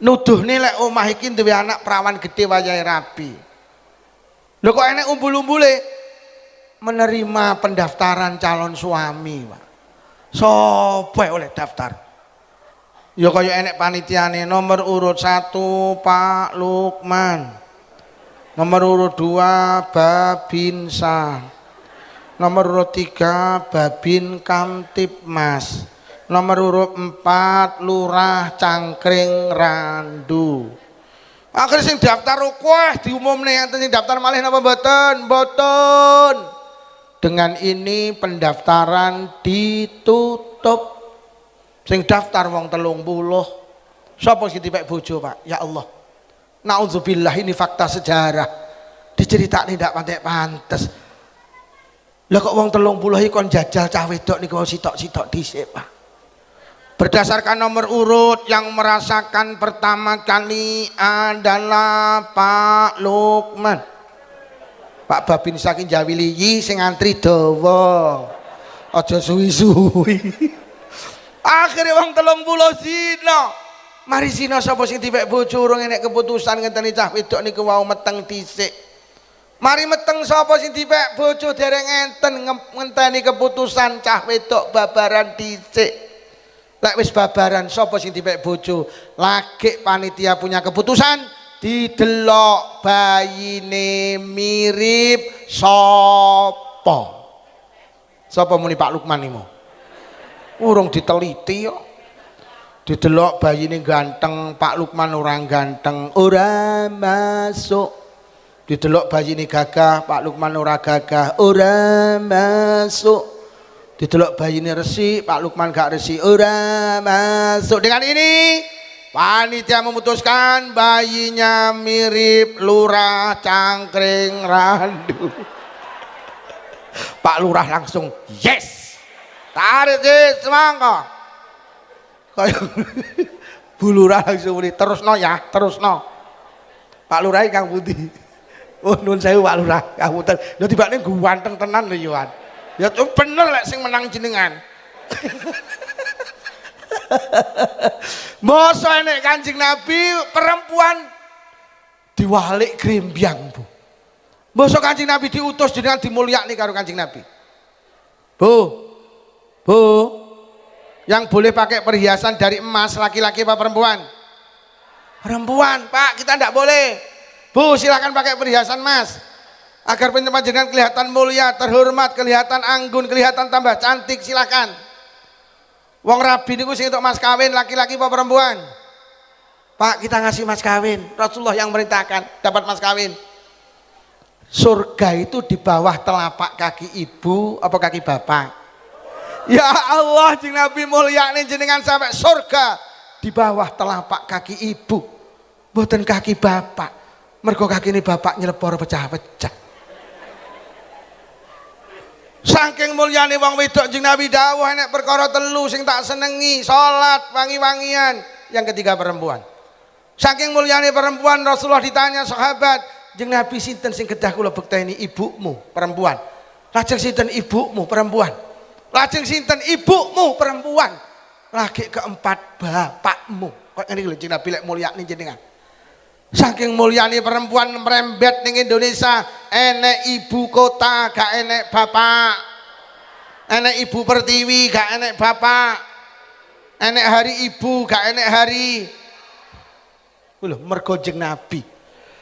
Nuduhne lek omah iki duwe anak perawan gede wayahe rabi. Lho kok enek umbul-umbule? Menerima pendaftaran calon suami, Pak. Sopo oleh daftar? Ya kaya enek panitiane nomor urut 1 Pak Lukman, nomor urut 2 Babinsa, nomor urut 3 Babin Kamtipmas, nomor urut 4 Lurah Cangkring Randu. Akhirnya sing daftar kuah diumumne enten sing daftar malih napa mboten? Mboten. Dengan ini pendaftaran ditutup. Sing daftar wong 30. Sapa sing dipek bojo, Pak? Ya Allah. Nauzubillah, ini fakta sejarah. Diceritakne ndak pantes. Lah kok wong 30 iki kon jajal cah wedok niku sitok-sitok dhisik, Pak. Berdasarkan nomor urut yang merasakan pertama kali adalah Pak Lukman. Pak Babin saking Jawiliyi sing antri dawa. Aja suwi-suwi. Akhirnya wong 30 zina. Mari sina sapa sing dipek bojo urung enek keputusan ngenteni cah wedok niku wau meteng dhisik. Mari meteng sapa sing dipek bojo dereng enten ngenteni keputusan cah wedok babaran dhisik. Lek wis babaran sapa sing dipek bojo, lagi panitia punya keputusan didelok bayine mirip sapa. Sapa muni Pak Lukman niku? Urung diteliti kok. Didelok bayine ganteng, Pak Lukman orang ganteng, ora masuk. Didelok bayine gagah, Pak Lukman ora gagah, ora masuk. Didelok bayine resik, Pak Lukman gak resik, ora masuk. Dengan ini panitia memutuskan bayinya mirip Lurah Cangkring Randu. Pak Lurah langsung yes. Tarik sih semangka. Kayak Bu Lurah langsung muni terusno ya, terusno. Pak Lurah Kang Pundi. Oh nuwun sewu Pak Lurah, ngapunten. Lho tibane ganteng tenan lho Yohan. Ya bener lek sing menang jenengan. Masa enek Kanjeng Nabi perempuan diwalik grembyang, Bu. Masa Kanjeng Nabi diutus jenengan dimulyakni karo Kanjeng Nabi. Bu. Yang boleh pakai perhiasan dari emas laki-laki apa perempuan? Perempuan, Pak, kita tidak boleh. Bu, silahkan pakai perhiasan emas agar panjenengan kelihatan mulia, terhormat, kelihatan anggun, kelihatan tambah cantik, silahkan. Wong rabi niku sing entuk mas kawin laki-laki apa perempuan? Pak, kita ngasih mas kawin. Rasulullah yang merintahkan dapat mas kawin. Surga itu di bawah telapak kaki ibu apa kaki bapak? Ya Allah, jeng Nabi mulyane jenengan sampai surga di bawah telapak kaki ibu, mboten kaki bapak. Mergo kaki ini bapak nyelepor pecah-pecah. Saking mulyane wong wedok jeng Nabi dawuh enek perkara telu sing tak senengi, salat wangi-wangian. Yang ketiga perempuan. Saking mulyane perempuan Rasulullah ditanya sahabat, jeng Nabi sinten sing kedah kula bekteni ibumu perempuan. Lajeng sinten ibumu perempuan. Lajeng sinten ibumu perempuan. Lagi keempat bapakmu. Kok ngene lho jeng Nabi lek mulyane jenengan. Saking mulyane perempuan merembet ning Indonesia, enek ibu kota gak enek bapak. Enek ibu pertiwi gak enek bapak. Enek hari ibu gak enek hari. Lho mergo jeng Nabi.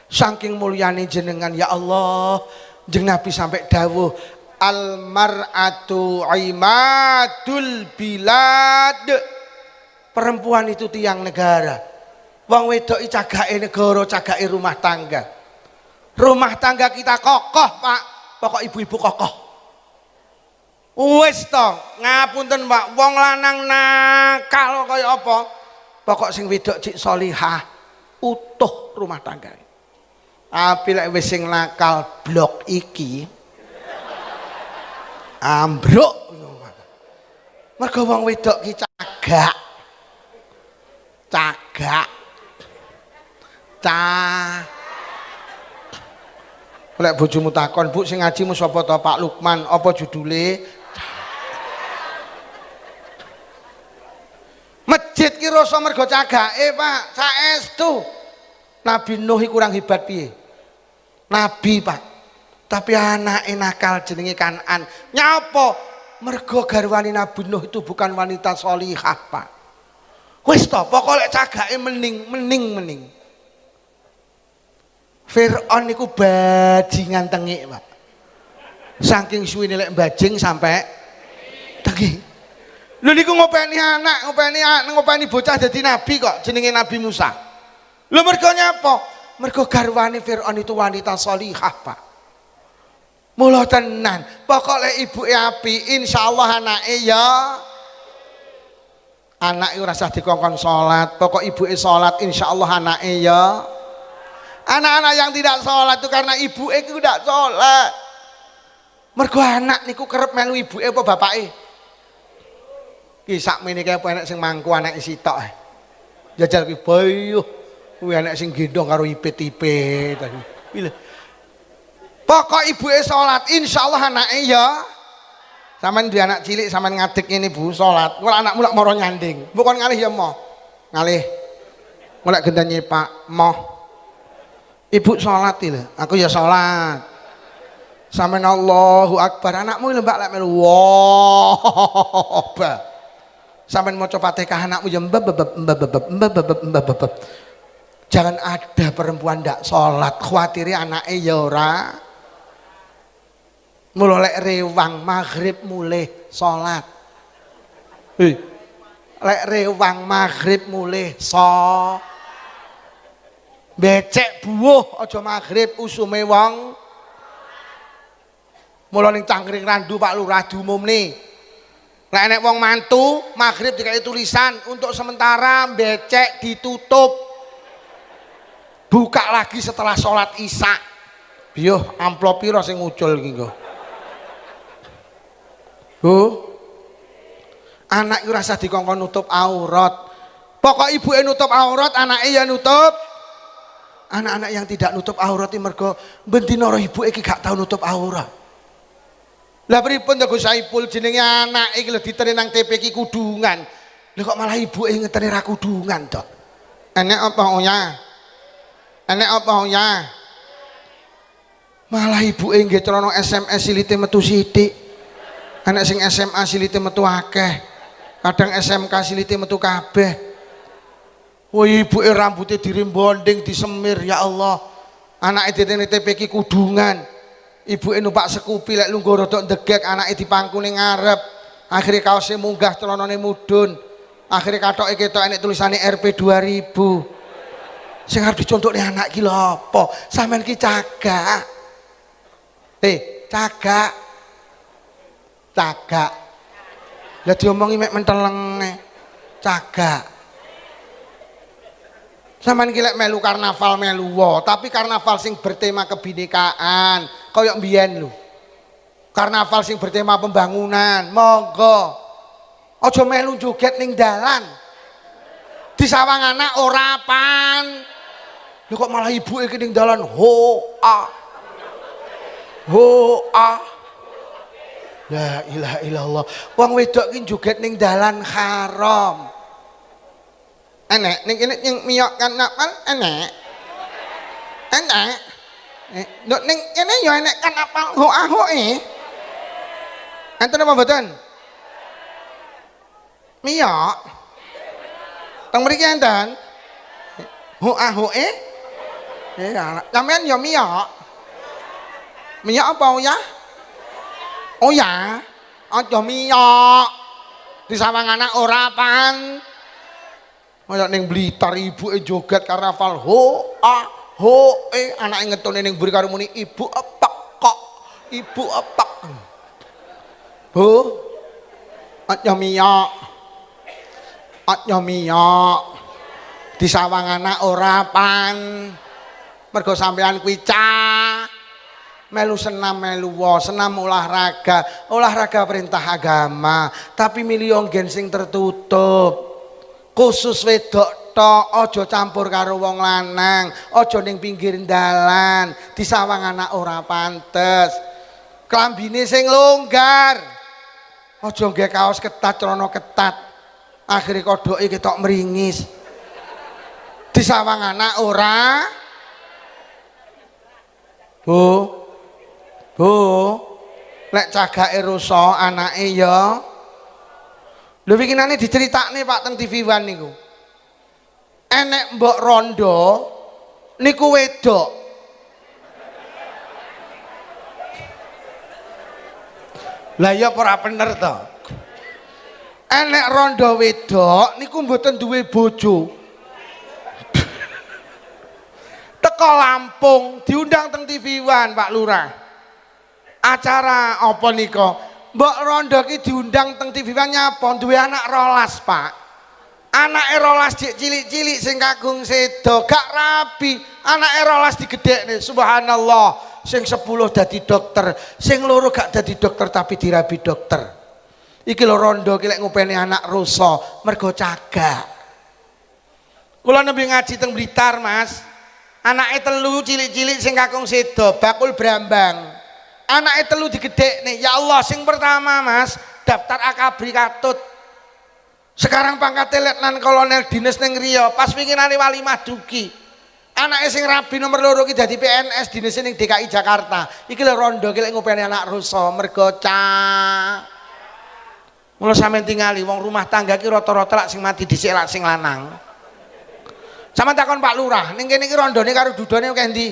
Saking mulyane jenengan ya Allah, jeng Nabi sampai dawuh al-mar'atu imadul bilad. Perempuan itu tiang negara. Wong wedok cagake negara, cagake rumah tangga. Rumah tangga kita kokoh, Pak. Pokok ibu-ibu kokoh. Wis to, ngapunten, Pak. Wong lanang nakal kaya apa? Pokok sing wedok cik solihah, utuh rumah tangga. Tapi lek wis sing nakal blok iki ambruk. Mergo wong wedok ki cagak. Lek bojomu takon, "Bu, sing ngajimu sapa to, Pak Lukman? Apa judule?" Masjid ki rasa mergo cagake, Pak. Saestu. Nabi Nuh kurang hebat piye? Nabi, Pak. Tapi anak nakal jenenge Kanan. Nyapa? Mergo garwane Nabi Nuh itu bukan wanita solihah, Pak. Wis to, pokoke cagake mening. Fir'aun niku bajingan tengik, Pak. Saking suwine lek bajing sampai tengik. Lho niku ngopeni anak, ngopeni bocah dadi nabi kok jenenge Nabi Musa. Lho mergo nyapa? Mergo garwane Fir'aun itu wanita solihah, Pak. Mula tenan, pokoknya ibuke api, insyaallah anake ya. Anake ora usah dikongkon salat, pokok ibuke salat insyaallah anake ya. Anak-anak yang tidak salat itu karena ibuke ku ndak salat. Mergo anak niku kerep melu ibuke apa bapake. Ki sakmene kaya apa enek sing mangku anake sitok. Jajal ki boyo, kuwi anak sing gendong karo ipit-ipit tadi. Pokok ibuke salat, insyaallah anake ya. Sampeyan duwe anak cilik sampeyan ngadeg ngene Bu salat. Kula anakmu lak mara nyanding. Mbok kon ngalih ya mo. Ngalih. Mulai gendanya Pak Moh. Ibu sholat lho, aku ya sholat. Sampeyan Allahu Akbar, anakmu lho Mbak lek melu. Wah. Sampeyan maca Fatihah anakmu ya mbab. Jangan ada perempuan ndak sholat, khawatire anake ya ora. Mula lek rewang maghrib mulih sholat. Lek rewang maghrib mulih becek buuh aja maghrib usume wong. Mula ning Cangkring Randu Pak Lurah diumumne. Lek enek wong mantu maghrib dikai tulisan untuk sementara becek ditutup. Buka lagi setelah sholat Isya. Biyo amplop piro sing muncul iki nggo. Bu. Anak iku rasa dikongkon nutup aurat. Pokok ibuke nutup aurat, anake ya nutup. Anak-anak yang tidak nutup aurat iki mergo bendina ibuke iki gak tau nutup aurat. Lah pripun to Gus Saipul jenenge anak iki lho diteri nang TP iki kudungan. Lha kok malah ibuke ngeteri ra kudungan to? Enek apa ya? Enek apa ya? Malah ibuke nggih celana SMS silite metu sithik. Anak sing SMA silite metu akeh. Kadang SMK silite metu kabeh. Wah ibuke rambutnya dirimbonding disemir ya Allah. Anake ditene TP iki kudungan. Ibuke numpak Scoopy lek lungguh rodok ndegek anake dipangku ning ngarep. Akhire kaose munggah celanane mudhun. Akhire katoke ketok enek tulisane RP 2000. Sing arep dicontokne anak ki lho apa? Sampeyan ki cagak. Cagak. Cagak. Lah diomongi mek mentelenge. Cagak. Sampeyan ki lek melu karnaval melu tapi karnaval sing bertema kebinekaan, kaya mbiyen lho. Karnaval sing bertema pembangunan, monggo. Aja melu joget ning dalan. Di sawang anak ora pan. Lho kok malah ibuke ki ning dalan ho-a. Ho-a. La ilaha illallah. Wong wedok ki joget ning dalan haram. Enek ning kene ning miyok kan napal enek. Enek. Nduk ning kene ya enek kan napal ho-ahoe. Enten apa mboten? Miyok. Teng mriki enten. Ho-ahoe. Sampeyan ya miyok. Miyok apa ya? Oh ya. Aja miyok. Di sawang anak ora pan. Kayak ning Blitar ibuke joget karnaval ho-a ho-e anake ngetone ning mburi karo muni ibu epek kok ibu epek. Bu aja miyok. Aja miyok. Di sawang anak ora pan. Mergo sampean kuwi melu senam melu senam olahraga perintah agama tapi milih nggen sing tertutup. Khusus wedok tok, aja campur karo wong lanang, aja ning pinggir dalan, di sawang anak ora pantes. Klambine sing longgar. Aja nggae kaos ketat, celana ketat. Akhire kodoke ketok mringis. Di sawang anak ora. Bu. Lek cagake rusak anake ya lho winginane diceritakne Pak teng TV One niku. Enek mbok rondo niku wedok. Lah ya ora bener to. Enek rondo wedok niku mboten duwe bojo. Teko Lampung diundang teng TV One Pak Lurah. Acara apa nika? Mbok rondo ki diundang teng TV One nyapa duwe anak 12 Pak. Anake 12 dik cilik-cilik sing kagung sedo gak rabi. Anake 12 digedhekne subhanallah. Sing 10 dadi dokter, sing loro gak dadi dokter tapi dirabi dokter. Iki lho rondo ki lek ngopeni anak rusa mergo cagak. Kula nembe ngaji teng Blitar Mas. Anake 3 cilik-cilik sing kakung sedo bakul brambang. Anake 3 digedhekne. Ya Allah sing pertama Mas daftar akabri katut. Sekarang pangkatnya letnan kolonel dinas ning Riau, pas winginane wali maduki. Anake sing rabi nomor loro ki dadi PNS dinas ning DKI Jakarta. Iki lho rondo ki lek ngopeni anak rusa mergo mula sampean tingali wong rumah tangga ki rata-rata lak sing mati dhisik lak sing lanang. Sama takon Pak Lurah, ning kene iki rondone karo dudone akeh ndi?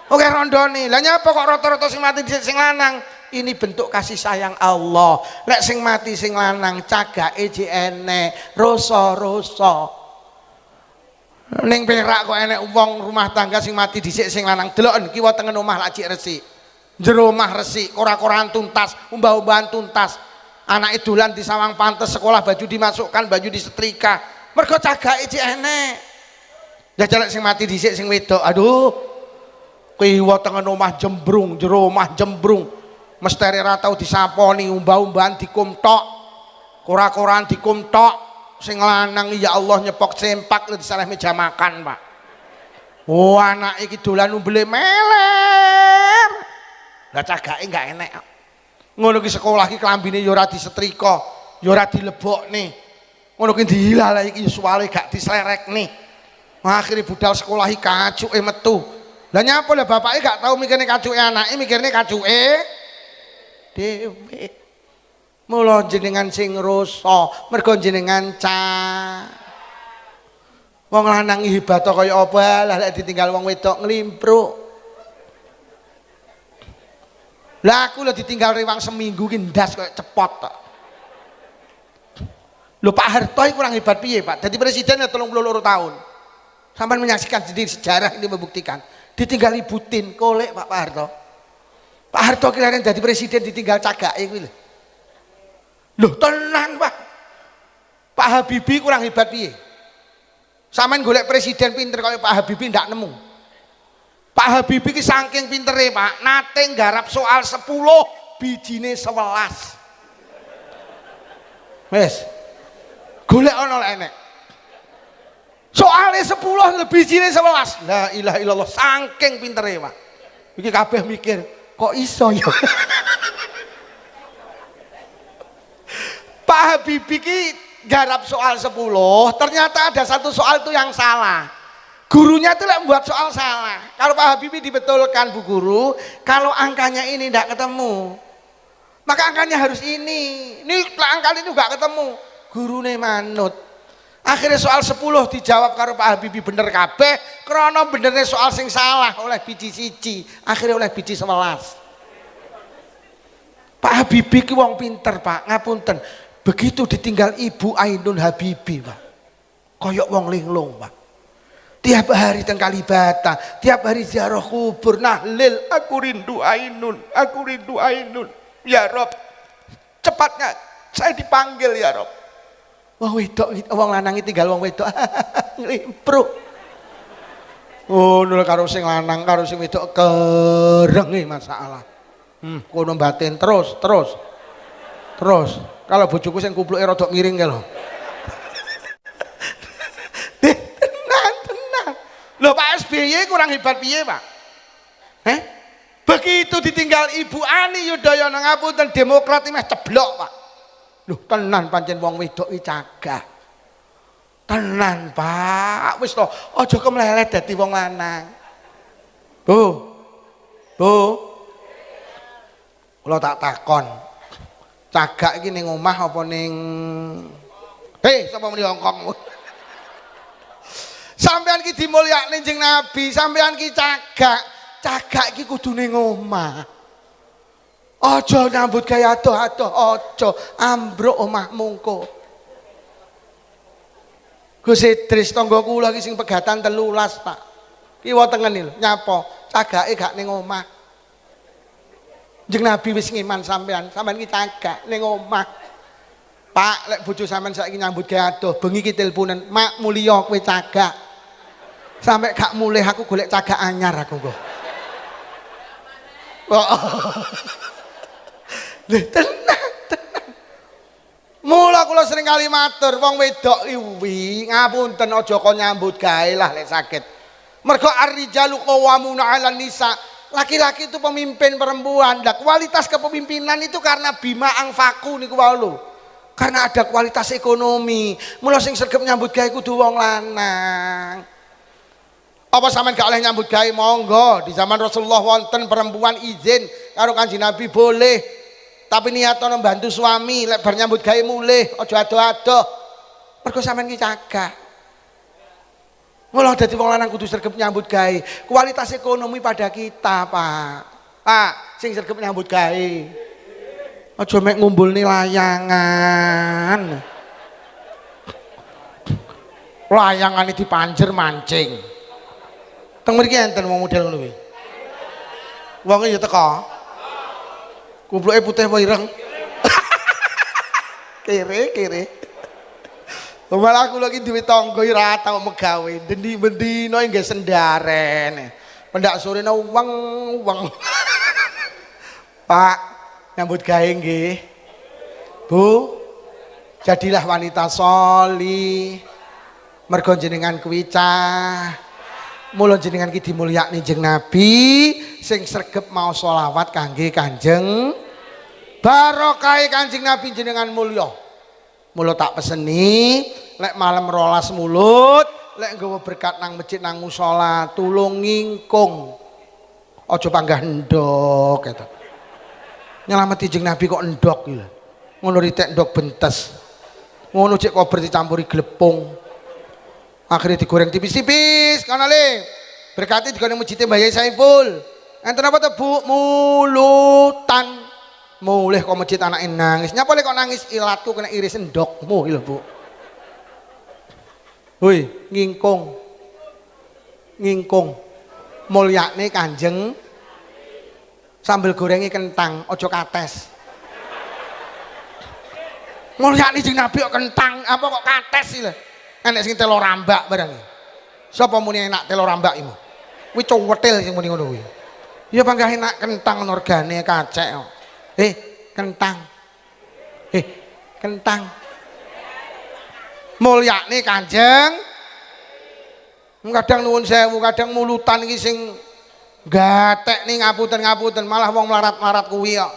Oke rondone. Lah nyapa kok rata-rata sing mati dhisik sing lanang? Ini bentuk kasih sayang Allah. Lek sing mati sing lanang cagake jek enek, rasa-rasa. Ning Perak kok enek wong rumah tangga sing mati dhisik sing lanang. Deloken kiwa tengen omah lak jek resik. Jero omah resik, ora-koran tuntas, umbah-umbahan tuntas. Anake dolan di sawang pantes, sekolah baju dimasukkan, baju disetrika. Mergo cagake jek enek. Jajal lek sing mati dhisik sing wedok. Aduh. Kiwa tengen omah jembrung, jero omah jembrung. Mesteri ra tau disaponi, umbah-umbahan dikumtok, koran-koran dikumtok, sing lanang ya Allah nyepok sempak di salah meja makan Pak. Oh anak iki dolan umbele meler, lah cagake gak enek. Ngono ki sekolah ki klambine ya ora disetrika, ya ora dilebokne. Ngono ki dihilah iki suwale gak dislerekne. Akhire budal sekolah iki kacuke metu. Lah nyapa lah bapake gak tau mikirne kacuke anake, mikirne kacuke dewe. Mula jenengan sing rasa mergo jenengan wong lanang hebat kaya apa lah lek ditinggal wong wedok nglimpruk. Lah aku lho ditinggal rewang seminggu ki ndas kaya cepot tok. Lho Pak Harto iki kurang hebat piye Pak? Dadi presiden 32 tahun. Sampai menyaksikan sendiri sejarah ini membuktikan. Ditinggal Ibu Tin kolek Pak Harto. Pak Harto kira-kira jadi presiden ditinggal cagake kuwi lho. Loh tenan Pak. Pak Habibie kurang hebat piye? Sampeyan golek presiden pinter kaya Pak Habibie ndak nemu. Pak Habibie ki saking pintere Pak, nate nggarap soal 10 bijine 11. Wes. Golek ana lek enek. Soale 10 bijine 11. La ilaha illallah saking pintere Pak. Iki kabeh mikir kok iso ya. Pak Habibie ki garap soal 10, ternyata ada satu soal itu yang salah. Gurunya itu buat soal salah. Kalau Pak Habibie dibetulkan Bu Guru, kalau angkanya ini tidak ketemu, maka angkanya harus ini. Ini angka ini juga ketemu. Gurune manut. Akhirnya soal 10 dijawab karo Pak Habibie bener kabeh, krana benernya soal sing salah oleh biji siji, akhirnya oleh biji 11. Pak Habibie ki wong pinter Pak, ngapunten. Begitu ditinggal Ibu Ainun Habibie Pak, koyok wong linglung Pak. Tiap hari teng Kalibata, tiap hari ziarah kubur, nahlil, aku rindu Ainun, aku rindu Ainun. Ya Rob, cepatnya saya dipanggil ya Rob. Wong wedok, wong lanang tinggal wong wedok, nglimpruk. Oh, nul karo sing lanang karo sing wedok kerenge masalah. Kono batin terus. Kalau bojoku sing kupluke rada miring ke lho. Tenan. Lho Pak SBY kurang hebat piye, Pak? Begitu ditinggal Ibu Ani Yudhoyono ngapunten Demokrat meh ceblok, Pak. Loh tenan pancen wong wedok iki cagak. Tenan, Pak. Wis to, aja kemlelet dadi wong lanang. Bu. Kula tak takon. Cagak iki ning omah apa ning sapa muni Hongkong? Sampeyan ki dimulyakne Kanjeng Nabi, sampeyan ki cagak iki kudu ning omah. Aja nyambut gawe adoh-adoh, aja ambruk omahmu engko. Gus Idris tangga kula iki sing pegatan 13, Pak. Kiwa tengen lho, nyapa? Cagake gak ning omah. Kanjeng Nabi wis ngiman sampean ki cagak ning omah. Pak, lek bojo sampean saiki nyambut gawe adoh, bengi ki teleponen, "Mak mulya kowe cagak." Sampai gak mulih aku golek cagak anyar aku kok. Tenang. Mula kula sering kali matur wong wedok iki ngapunten aja kok nyambut gawe lah lek saged. Mergo ar-rijalu qawwamuna 'alan nisa. Laki-laki itu pemimpin perempuan. Nah, kualitas kepemimpinan itu karena bima angfaku niku wae lho. Karena ada kualitas ekonomi. Mula sing sregep nyambut gawe kudu wong lanang. Apa sampean gak oleh nyambut gawe? Monggo, di zaman Rasulullah wonten perempuan izin karo Kanjeng Nabi boleh. Tapi niatno membantu suami lek bar nyambut gawe mulih, aja ado-ado. Mergo sampean ki cagak. Mula dadi wong lanang kudu sregep nyambut gawe. Kualitas ekonomi pada kita, Pak. Pak, sing sregep nyambut gawe. Aja mek ngumpulne layangan. Layangane dipanjer mancing. Teng mriki enten wong model ngono kuwi. Wonge ya teko. Kupluke putih apa ireng? Kere. Malah aku lagi duwe tangga ora tau megawe. Dendi-bendino nggih sendaren. Pendak sorene weng. Pak, nyambut gawe nggih. Bu, jadilah wanita soli. Mergo jenengan kuwi cah. Mula jenengan ki dimulyakne Kanjeng Nabi sing sregep mau sholawat kangge Kanjeng. Barokah Kanjeng Nabi jenengan mulya. Mula tak peseni lek malam 12 mulut, lek nggawa berkat nang masjid nang musala tulung ngingkung. Aja panggah endok gitu. Nyelameti Kanjeng Nabi kok endok iki lho. Ngono ritek endok bentes. Ngono cek kober dicampuri glepung. Akhirnya digoreng tipis-tipis kono le. Berkati digoreng masjid Mbah Yai Saiful. Enten apa to, Bu? Mulutan. Mulih kok masjid anake nangis. Nyapa le kok nangis? Ilatku kena iris endokmu iki lho, Bu. Hoi, ngingkung. Mulyakne Kanjeng. Sambel gorengi kentang, aja kates. Mulyakne Kanjeng Nabi kok kentang, apa kok kates iki lho. Enek sing telo rambak barang. Sapa muni enak telo rambak iku? Kuwi cuwetil sing muni ngono kuwi. Ya panggah enak kentang organe kacek kok. Kentang. Kentang. Mulyakne Kanjeng. Kadang nuwun sewu, kadang mulutan iki sing gatek ning ngapunten malah wong melarat-melarat kuwi kok.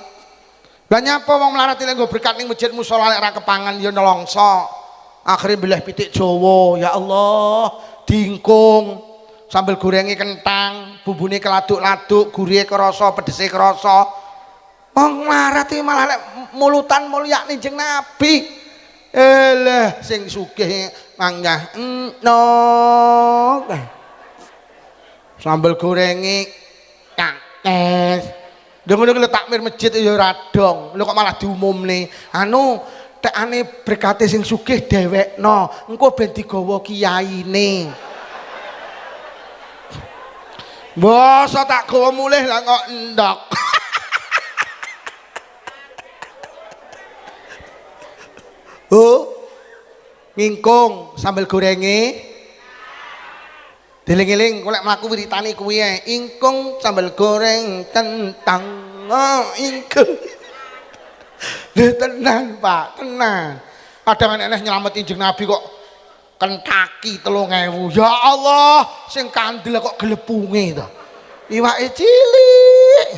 Lah nyapa wong melarat iki nggo berkat ning masjid musala lek ra kepangan ya nelongso. Akhirnya belah pitik Jawa, ya Allah, diingkung, sambal gorengi kentang, bumbune keladuk-laduk, gurihnya kerasa, pedesnya kerasa. Wong melarat iki malah lek mulutan mulyakne Kanjeng Nabi. Sing sugih manggah sambal gorengi kakes. Ngono ki takmir masjid ya ora dong. Lho kok malah diumumne. Tekane berkate sing sugih dhewekno, engko ben digawa kiyaine. Masa tak gawa mulih lah kok endok. Ngingkung sambal gorenge. Deling-eling kok lek mlaku wiritane kuwi ae, ingkung sambal goreng kentang. Ingkung. Tenan Pak, tenan. Kadang enek nyelametin Kanjeng Nabi kok kentaki 3.000. Ya Allah, sing kandel kok glepunge to. Iwake cilik.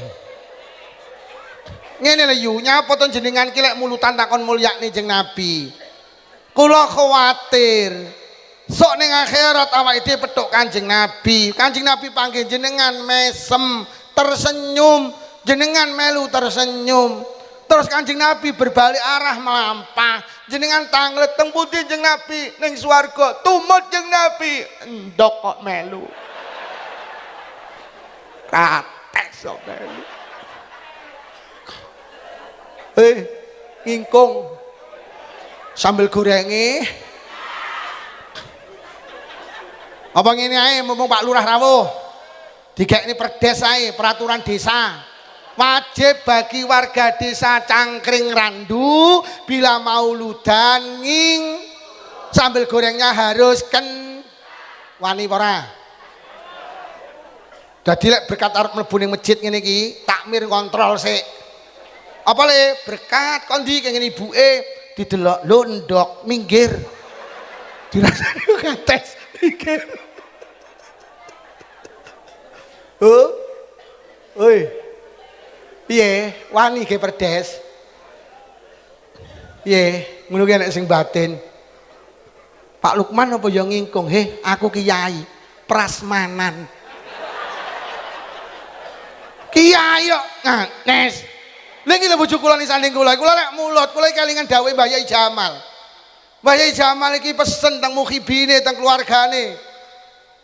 Ngene lho yu, nyapa to jenengan ki lek mulutan takon mulyakne Kanjeng Nabi. Kula kuwatir sok ning akhirat awake dhewe petuk Kanjeng Nabi. Kanjeng Nabi panggih jenengan mesem, tersenyum, jenengan melu tersenyum. Terus Kanjeng Nabi berbalik arah melampah. Jenengan tanglet teng pundi Kanjeng Nabi ning swarga. Tumut Kanjeng Nabi endok kok melu. Kates kok melu. Ngingkung sambel gorenge. Apa ngene ae mumpung Pak Lurah rawuh. Digekne perdes ae peraturan desa. Wajib bagi warga desa Cangkring Randu bila mauludan sambal gorengnya harus wani ora. Dadi lek berkat arep mlebu ning masjid ngene iki takmir kontrol sik. Apa le berkat kon ndi kengene ibuke didelok lho ndok minggir. Dirasani kates minggir. Piye wani ge perdes piye ngono ki nek sing batin. Pak Lukman apa ya ngingkung, "He, aku kiai prasmanan." Kiai kok nes. Lha iki lho bojo kula nisane kula lek mulut kula kelingan dawuhe Mbah Yai Jamal. Mbah Yai Jamal iki pesen teng mukhibine teng keluargane.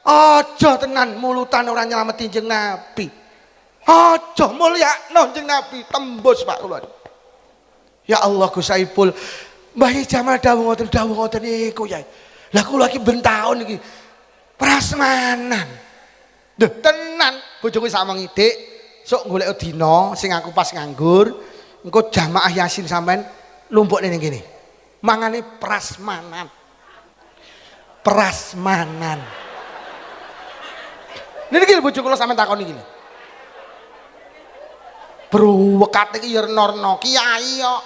Aja tenan mulutan ora nylameti Kanjeng Nabi. Aja mulyakno Kanjeng Nabi, tembus Pak kula. Ya Allah Gus Saipul. Mbah Yai Jamal dawuh ngoten iku ya. Lah kula iki ben taun iki prasmanan. Duh tenan bojoku sak mengidik. Sok golek dina sing aku pas nganggur, engko jamaah Yasin sampean lumpukne ning kene. Mangane prasmanan. Prasmanan. Niki bojo kula sampean takoni iki. Bruwekat iki ya norno kiai kok.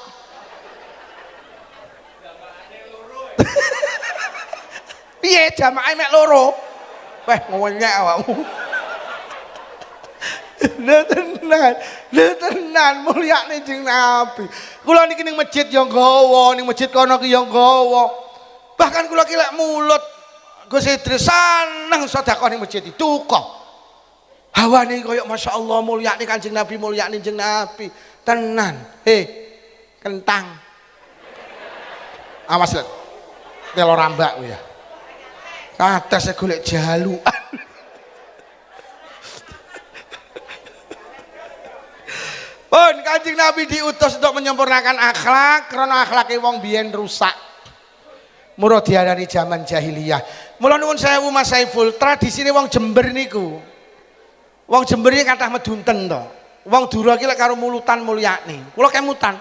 Piye jamaah mek loro? Weh ngonyek awakmu. Lha tenan mulyane Kanjeng Nabi. Kula niki ning masjid ya nggawa, ning masjid kono ki ya nggawa. Bahkan kula ki lek mulut Gus Idris seneng sedekah ning masjid itu kok. Hawane koyo masyaallah mulyane Kanjeng Nabi, mulyane Kanjeng Nabi. Tenan. Kentang. Awas lho. Telo rambak kuwi ya. Kates golek jalukan. Pun Kanjeng Nabi diutus untuk menyempurnakan akhlak karena akhlake wong biyen rusak. Mula diarani zaman jahiliyah. Mula nuwun sewu Mas Saiful, tradisine wong Jember niku. Wong Jember iki kathah medunten to. Wong Dura iki lek karo mulutan mulyane. Kula kemutan.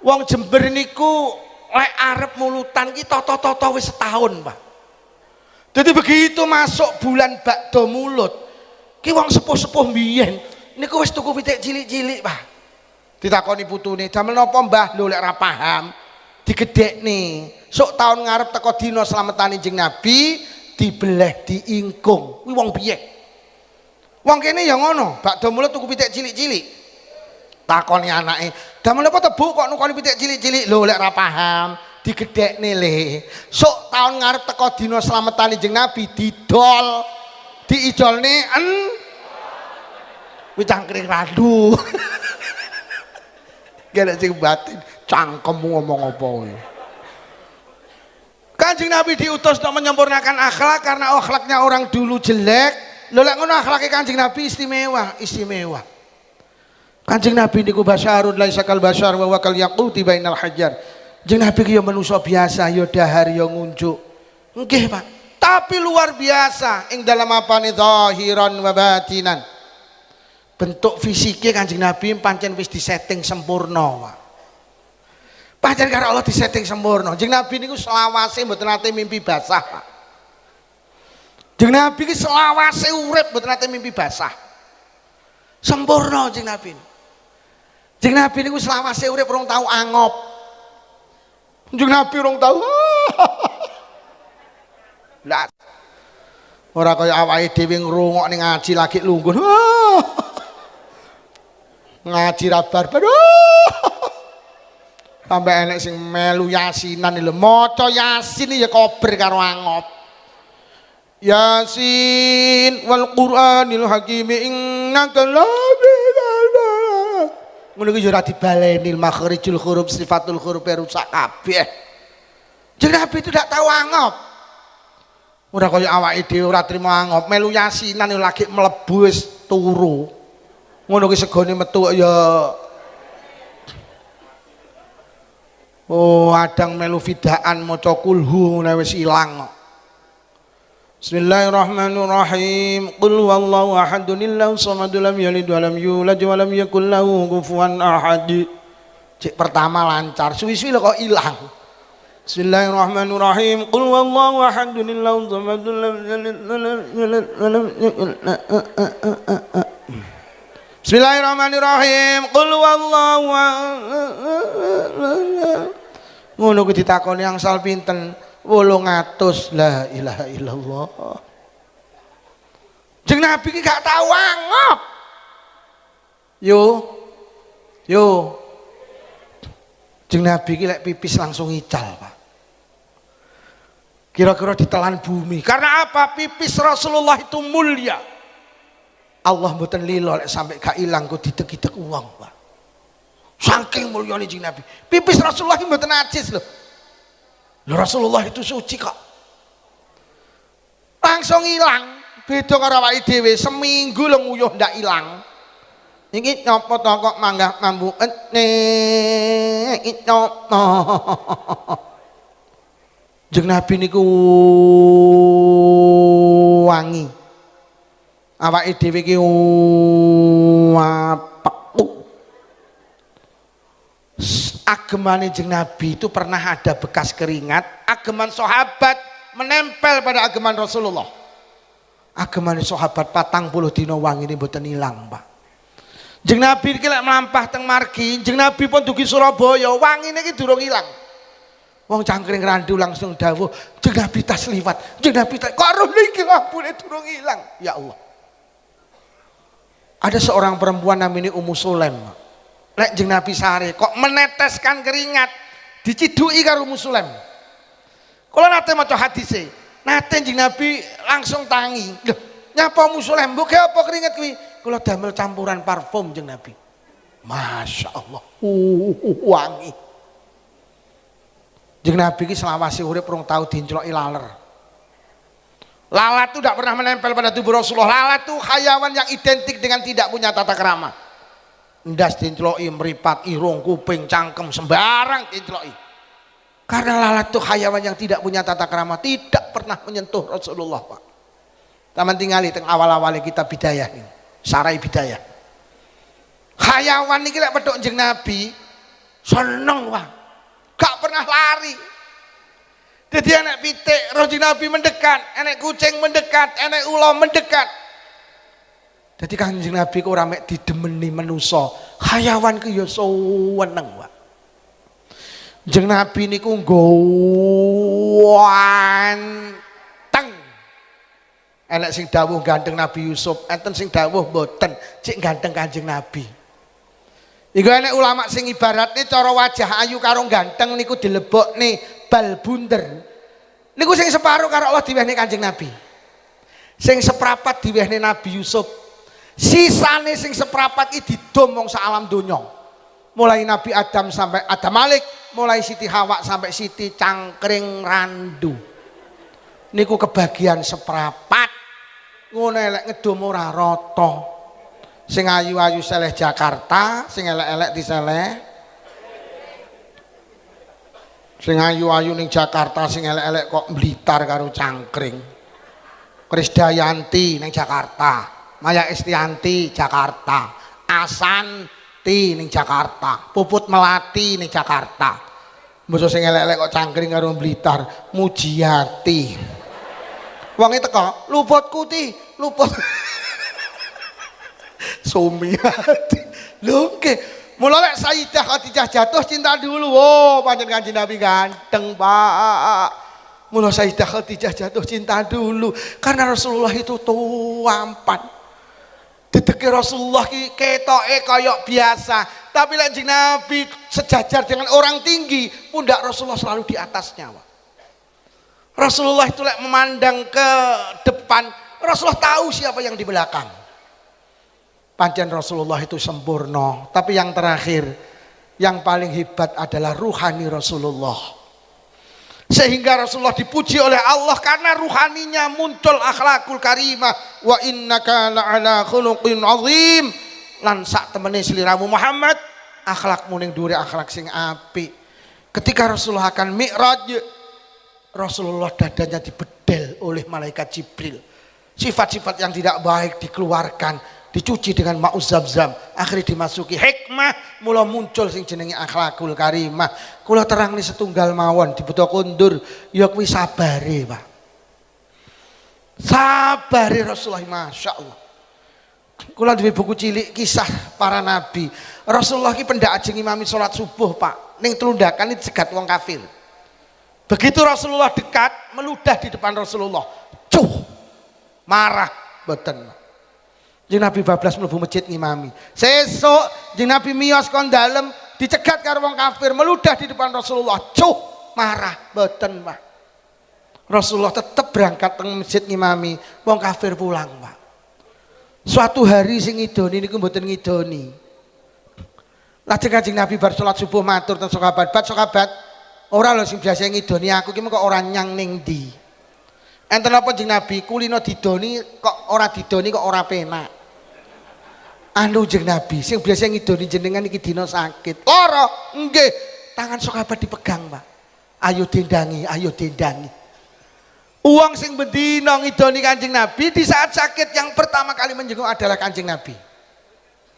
Wong Jember niku lek arep mulutan ki tata-tata wis setahun, Pak. Jadi begitu masuk bulan bakdo mulut, ki wong sepuh-sepuh mbiyen niku wis tuku pitik cilik-cilik, Pak. Ditakoni putune, "Damel napa, Mbah?" Lho lek ora paham, digedhekne. Sok taun ngarep teko dina slametane Kanjeng Nabi, dibeleh diingkung. Kuwi wong piye? Wong kene ya ngono, bakdo mulut tuku pitik cilik-cilik. Takoni anake, "Damel napa tebu kok nukoni pitik cilik-cilik?" Lho lek ora paham, digedhekne le. Sok taun ngarep teko dina slametane Kanjeng Nabi, didol, diijolne kuwi cangkring randu. Gak sing batin cangkemmu ngomong apa kuwi. Kanjeng Nabi diutus untuk menyempurnakan akhlak karena akhlaknya orang dulu jelek. Lho lek ngono akhlake Kanjeng Nabi istimewa. Kanjeng Nabi niku basyarun laisa kal basyar wa kal yaquti bainal hajar. Kanjeng Nabi ki ya manusa biasa, ya dahar ya ngunjuk. Nggih, Pak. Tapi luar biasa ing dalam apane zahiran wa batinan. Bentuk fisiknya Kanjeng Nabi pancen wis disetting sempurna, Pak. Pancen karo Allah disetting sempurna. Kanjeng Nabi niku selawase mboten nate mimpi basah, Pak. Kanjeng Nabi ki selawase urip mboten nate mimpi basah. Sempurna Kanjeng Nabi. Kanjeng Nabi niku selawase urip rong tau angop. Kanjeng Nabi rong tau. Lah ora kaya awake dhewe ngrungok ning ngaji lagi lungguh. Ngaji ra barbar. Sampai enek sing melu yasinan lho, maca yasin ya kober karo angop. Yasin wal Qur'anil Hakim innaka laminal. Ngono iki ora dibaleni makhrijul huruf sifatul huruf rusak kabeh. Jadi Nabi itu tidak tahu angop. Ora kaya awake dhewe ora trimo angop, melu yasinan lagi mlebu wis turu. Ngono ki segone metu ya. Oh, adang melu fidaan maca kulhu wis ilang. Bismillahirrahmanirrahim. Qul huwallahu ahadun illahus samadul lam yalid wa lam yulad wa lam yakul lahu kufuwan ahad. Cek pertama lancar, suwi-suwi kok ilang. Bismillahirrahmanirrahim. Qul huwallahu ahadun illahus samadul lam yalid wa lam yulad wa lam yakul. Bismillahirrahmanirrahim. Qul huwallahu ngono ku ditakoni angsal pinten 800 la ilaha illallah. Jeneng Nabi ki gak tau angop. Yo. Jeng Nabi ki lek pipis langsung ical, Pak. Kira-kira ditelan bumi. Karena apa? Pipis Rasulullah itu mulia. Allah mboten lilo lek sampai gak ilang kok didek-dek uang, Pak. Saking mulyane jeng Nabi. Pipis Rasulullah mboten najis loh. Loh Rasulullah itu suci kok. Langsung hilang. Beda karo awake dhewe, seminggu lho nguyuh ndak ilang. Iki napa to kok manggah mambu iki napa. Jeng Nabi niku wangi. Awake dhewe ki apek. Agemane jeng Nabi itu pernah ada bekas keringat, ageman sahabat menempel pada ageman Rasulullah. Agemane sahabat 40 dina wangi ini mboten ilang, Pak. Jeng Nabi iki lek mlampah teng margi, jeng Nabi pun dugi Surabaya, wangine iki durung ilang. Wong cangkring randu langsung dawuh, jeng Nabi tas liwat, jeng Nabi tas kok roh niki ampune durung ilang. Ya Allah. Ada seorang perempuan namanya Ummu Sulaim. Lek jeng Nabi sare kok meneteskan keringat, diciduki karo Ummu Sulaim. Kula nate maca hadise, nate jeng Nabi langsung tangi. Loh, nyapa Ummu Sulaim, mbok ge apa keringat kuwi? Kula damel campuran parfum jeng Nabi. Masya Allah, wangi. Jeng Nabi ki selawase urip rong tau dincloki laler. Lalat itu tidak pernah menempel pada tubuh Rasulullah. Lalat itu hayawan yang identik dengan tidak punya tata krama. Ndas dincloki, meripat, irung, kuping, cangkem, sembarang dincloki. Karena lalat itu hayawan yang tidak punya tata krama, tidak pernah menyentuh Rasulullah, Pak. Taman tinggali teng awal-awal kita bidayah ini. Sarai bidayah. Hayawan ini lek pedok jeng Nabi seneng, Pak. Gak pernah lari. Jadi anak pitik roji Nabi mendekat, anak kucing mendekat, anak ulo mendekat. Jadi kanjeng Nabi ku ora mek didemeni manusa, hayawan ku ya seneng, Pak. Jeng Nabi niku ganteng. Enek sing dawuh ganteng Nabi Yusuf, enten sing dawuh mboten, cik ganteng Kanjeng Nabi. Iku enek ulama sing ibaratne cara wajah ayu karo ganteng niku dilebokne bal bunder. Niku sing separuh karo Allah diwehne Kanjeng Nabi. Sing seprapat diwehne Nabi Yusuf. Sisane sing seprapat iki didom wong sak alam donya. Mulai Nabi Adam sampai Adam Malik, mulai Siti Hawa sampai Siti Cangkring Randu. Niku kebagian seprapat. Ngono elek ngedom ora rata. Sing ayu-ayu seleh Jakarta, sing elek-elek diseleh. Sing ayu-ayu ning Jakarta, sing elek-elek kok Blitar karo Cangkring. Krisdayanti ning Jakarta, Maya Estianti Jakarta, Asanti ning Jakarta, Puput Melati ning Jakarta. Mosok sing elek-elek kok Cangkring karo Blitar, Mujiati. Wonge teko, luputku ti, luput. Sumiati. Lho nggih. Mula lek Sayyidah Khadijah jatuh cinta dulu. Oh, pancen Kanjeng Nabi ganteng, Pak. Mula Sayyidah Khadijah jatuh cinta dulu karena Rasulullah itu tuampan. Dedeke Rasulullah ki ketoke kaya biasa, tapi lek Kanjeng Nabi sejajar dengan orang tinggi, pundak Rasulullah selalu di atasnya, Pak. Rasulullah itu lek memandang ke depan, Rasulullah tahu siapa yang di belakang. Pancen Rasulullah itu sempurna, tapi yang terakhir, yang paling hebat adalah ruhani Rasulullah. Sehingga Rasulullah dipuji oleh Allah karena ruhaninya muncul akhlakul karimah. Wa innaka la'ala khuluqin azim. Lan sak temene sliramu Muhammad, akhlakmu ning dhuwure akhlak sing apik. Ketika Rasulullah akan mi'raj, Rasulullah dadanya dibedel oleh malaikat Jibril. Sifat-sifat yang tidak baik dikeluarkan, dicuci dengan ma'u zam-zam, akhirnya dimasuki hikmah, mula muncul sing jenenge akhlakul karimah. Kula terang nih setunggal mawon dibutuh kundur, ya kuwi sabare, Pak. Sabare Rasulullah, Masya Allah. Kula duwe buku cilik kisah para nabi. Rasulullah ki pendak ajeng imami salat subuh, Pak. Ning telundakan iki cegat wong kafir. Begitu Rasulullah dekat, meludah di depan Rasulullah. Cuh. Marah mboten. Jeung Nabi bablas mlebu masjid ngimami. Sesuk jeung Nabi miyos kon dalem dicegat karo wong kafir, meludah di depan Rasulullah. Cuh, marah mboten, Pak. Rasulullah tetap berangkat teng masjid ngimami, wong kafir pulang, Pak. Suatu hari sing ngidoni niku mboten ngidoni. Lajeng Kanjeng Nabi bar salat subuh matur teng sahabat, "Sahabat, ora lho sing biasa ngidoni aku ki kok ora nyang ning ndi." Enten apa Kanjeng Nabi, kulino didoni kok ora didoni kok ora penak. Anu Kanjeng Nabi, sing biasa ngidoni jenengan iki dina sakit. Lara, nggih. Tangan sahabat dipegang, Pak. Ayo dendangi, ayo dendangi. Uang sing bendina ngidoni Kanjeng Nabi di saat sakit yang pertama kali menjenguk adalah Kanjeng Nabi.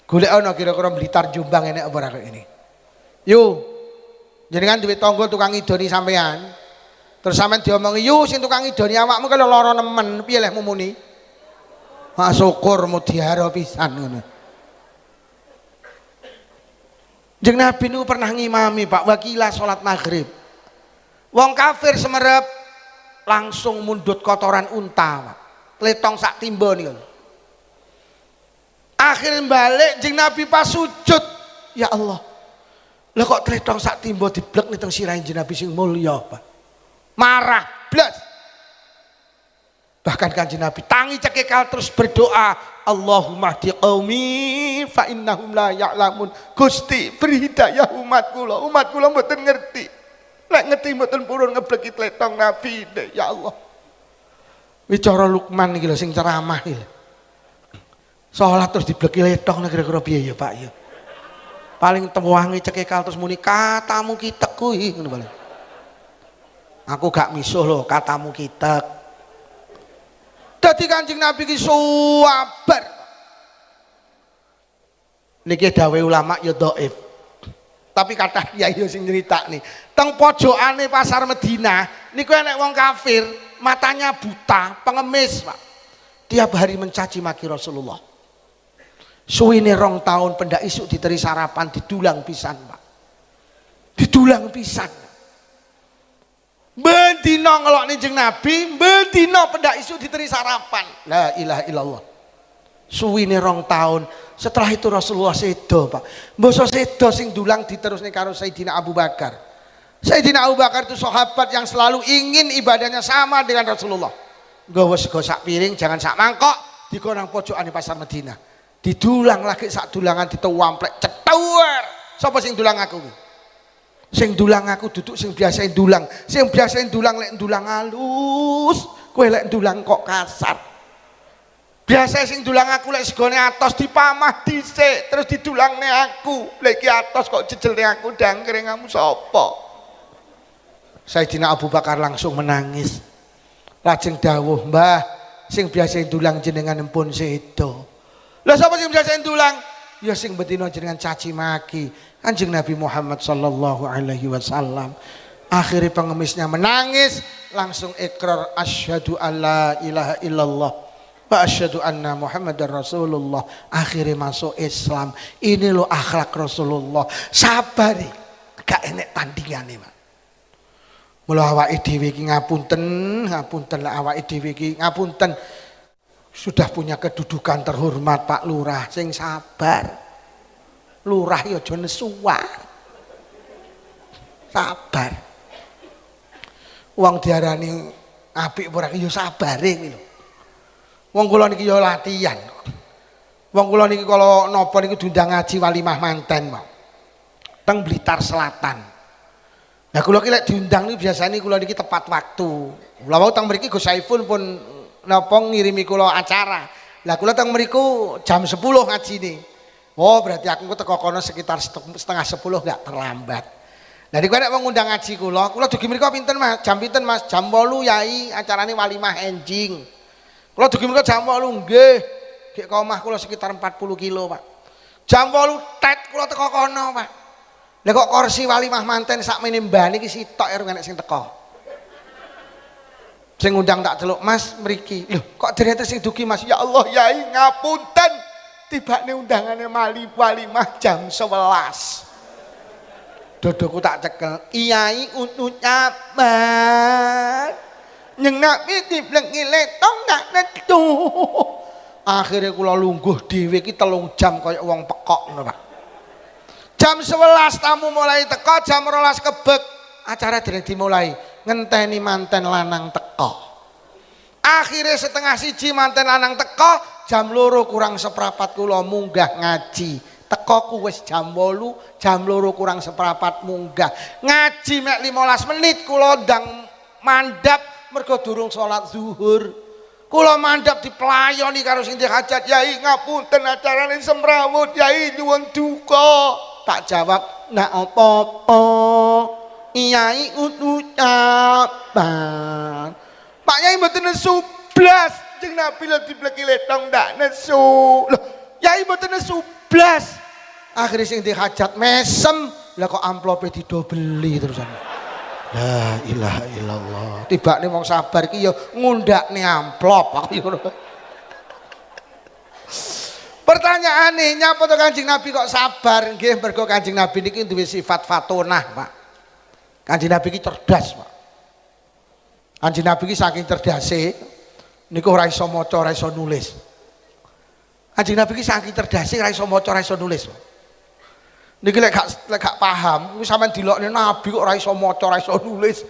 Golek ana kira-kira Blitar Jombang enek apa ora kok ini. Yo. Jenengan duwe tangga tukang ngidoni sampean. Terus sampean diomongi, "Yo sing tukang ngidoni awakmu kalau lara nemen, piye leh mumuni?" Mak syukur mutiara pisan ngono. Kanjeng Nabi niku pernah ngimami, Pak, wakilah salat maghrib. Wong kafir semerep langsung mundut kotoran unta, Pak. Tletong sak timba niku. Akhirnya balik Kanjeng Nabi pas sujud, ya Allah. Lah kok tletong sak timba diblek ning sirahe Kanjeng Nabi sing mulya, Pak. Marah blas. Bahkan Kanjeng Nabi tangi cekekal terus berdoa, Allahumma hdi qaumi fa innahum la ya'lamun. Gusti beri hidayah umat kula mboten ngerti. Lek ngerti mboten purun ngebleki tletong Nabi deh, ya Allah. Wicara Lukman iki lho sing ceramah iki. Salat terus dibleki letong kira-kira piye ya, Pak ya. Paling tewangi cekekal terus muni katamu kitek kuwi ngono paling. Aku gak misuh lho katamu kitek. Dadi Kanjeng Nabi ki sabar. Niki dawuh ulama ya dhaif. Tapi kathah kiai sing nyritakne, teng pojokane pasar Madinah niku enek wong kafir, matanya buta, pengemis, Pak. Tiap hari mencaci maki Rasulullah. Suwine 2 tahun pendak isuk diteri sarapan didulang pisan, Pak. Didulang pisan. Bendina ngelokne Kanjeng Nabi, bendina pendak isuk diteri sarapan. La ilaha illallah. Suwine 2 tahun. Setelah itu Rasulullah sedo, Pak. Mbok sedo sing dulang diterusne karo Sayyidina Abu Bakar. Sayyidina Abu Bakar itu sahabat yang selalu ingin ibadahnya sama dengan Rasulullah. Nggawa sego sak piring, jangan sak mangkok, dikonang pojokane pasar Madinah. Didulang lagi sak dulangan dituamplek cetuwer. Sapa sing dulang aku ki? Sing dulang aku duduk sing biasa dulang. Sing biasa dulang lek dulang halus, kowe lek dulang kok kasar. Biasa sing dulang aku lek segone atos dipamah dhisik terus didulangne aku. Lek iki atos kok jejelne aku dangkring kamu sapa? Sayyidina Abu Bakar langsung menangis. Lajeng dawuh, "Mbah, sing biasa dulang jenengan pun sedo." Lah sapa sing biasa dulang? Ya sing betina jenengan caci maki Kanjeng Nabi Muhammad sallallahu alaihi wasallam. Akhirnya pengemisnya menangis, langsung ikrar asyhadu alla ilaha illallah wa asyhadu anna Muhammadar Rasulullah. Akhirnya masuk Islam. Ini loh akhlak Rasulullah. Sabar, gak enek tandingane, Pak. Mula awake dhewe iki ngapunten lah awake dhewe iki ngapunten. Sudah punya kedudukan terhormat Pak Lurah, sing sabar. Lurah ya aja nesuwar. Sabar. Wong diarani apik ora ya sabare kuwi lho. Wong kula niki ya latihan. Wong kula niki kalau napa niku diundang ngaji walimah manten mau. Teng Blitar Selatan. Nah kula ki lek diundang niku biasane kula niki tepat waktu. Kula wau teng mriki Gus Saiful pun napa ngirimi kula acara. Lah kula teng mriku jam 10 ngajine. Oh berarti aku teko kono sekitar setengah 10 enggak terlambat. Lah niku nek wong ngundang ngaji kula dugi mriku pinten Mas? Jam pinten Mas? Jam 8 Yai, acarane walimah enjing. Kula dugi mriku jam 8 nggih. Gek ka omah kula sekitar 40 kilo, Pak. Jam 8 tet kula teko kono, Pak. Lah kok kursi walimah manten sakmene mbane iki sitok ero enek sing teko. Sing ngundang tak celuk, Mas mriki. Loh, kok ternyata sing dugi Mas? Ya Allah, Yai ngapunten. Tibane undangane walimah jam 11. Dodoku tak cekel. Iyai untuk nyaman. Nyeng nabi diblengi letong gak netu. Akhirnya kula lungguh dhewe iki 3 jam kaya wong pekok ngono, Pak. Jam 11 tamu mulai teko, jam 12 kebek acara dereng dimulai, ngenteni manten lanang teko. Akhirnya setengah siji manten lanang teko, jam 2 kurang seprapat kula munggah ngaji. Teko ku wis jam 8, jam 2 kurang seprapat munggah. Ngaji mek 15 menit kula ndang mandap mergo durung salat zuhur. Kula mandap dipelayoni karo sing hajat, "Yai ngapunten acarane semrawut, Yai nyuwun duka." Tak jawab, "Ndak apa-apa. Iyai ucapan." Pak Yai mboten nesu blas, jeung Nabi lho dibleki letong ndak nesu. Loh, Yai mboten nesu blas. Akhirnya sing dihajat mesem, lah kok amplope didobeli terusan. La ilaha illallah. Tibane wong sabar iki ya ngundakne amplop. Pertanyaane, nyapa to Kanjeng Nabi kok sabar? Nggih, mergo Kanjeng Nabi niki duwe sifat fatonah, Pak. Kanjeng Nabi iki cerdas, Pak. Kanjeng Nabi iki saking cerdase niku ora iso maca, ora iso nulis. Kanjeng Nabi iki saking cerdase ora iso maca, ora iso nulis. Niki lek gak paham, kuwi sampean dilokne Nabi kok ora iso maca, ora iso nulis.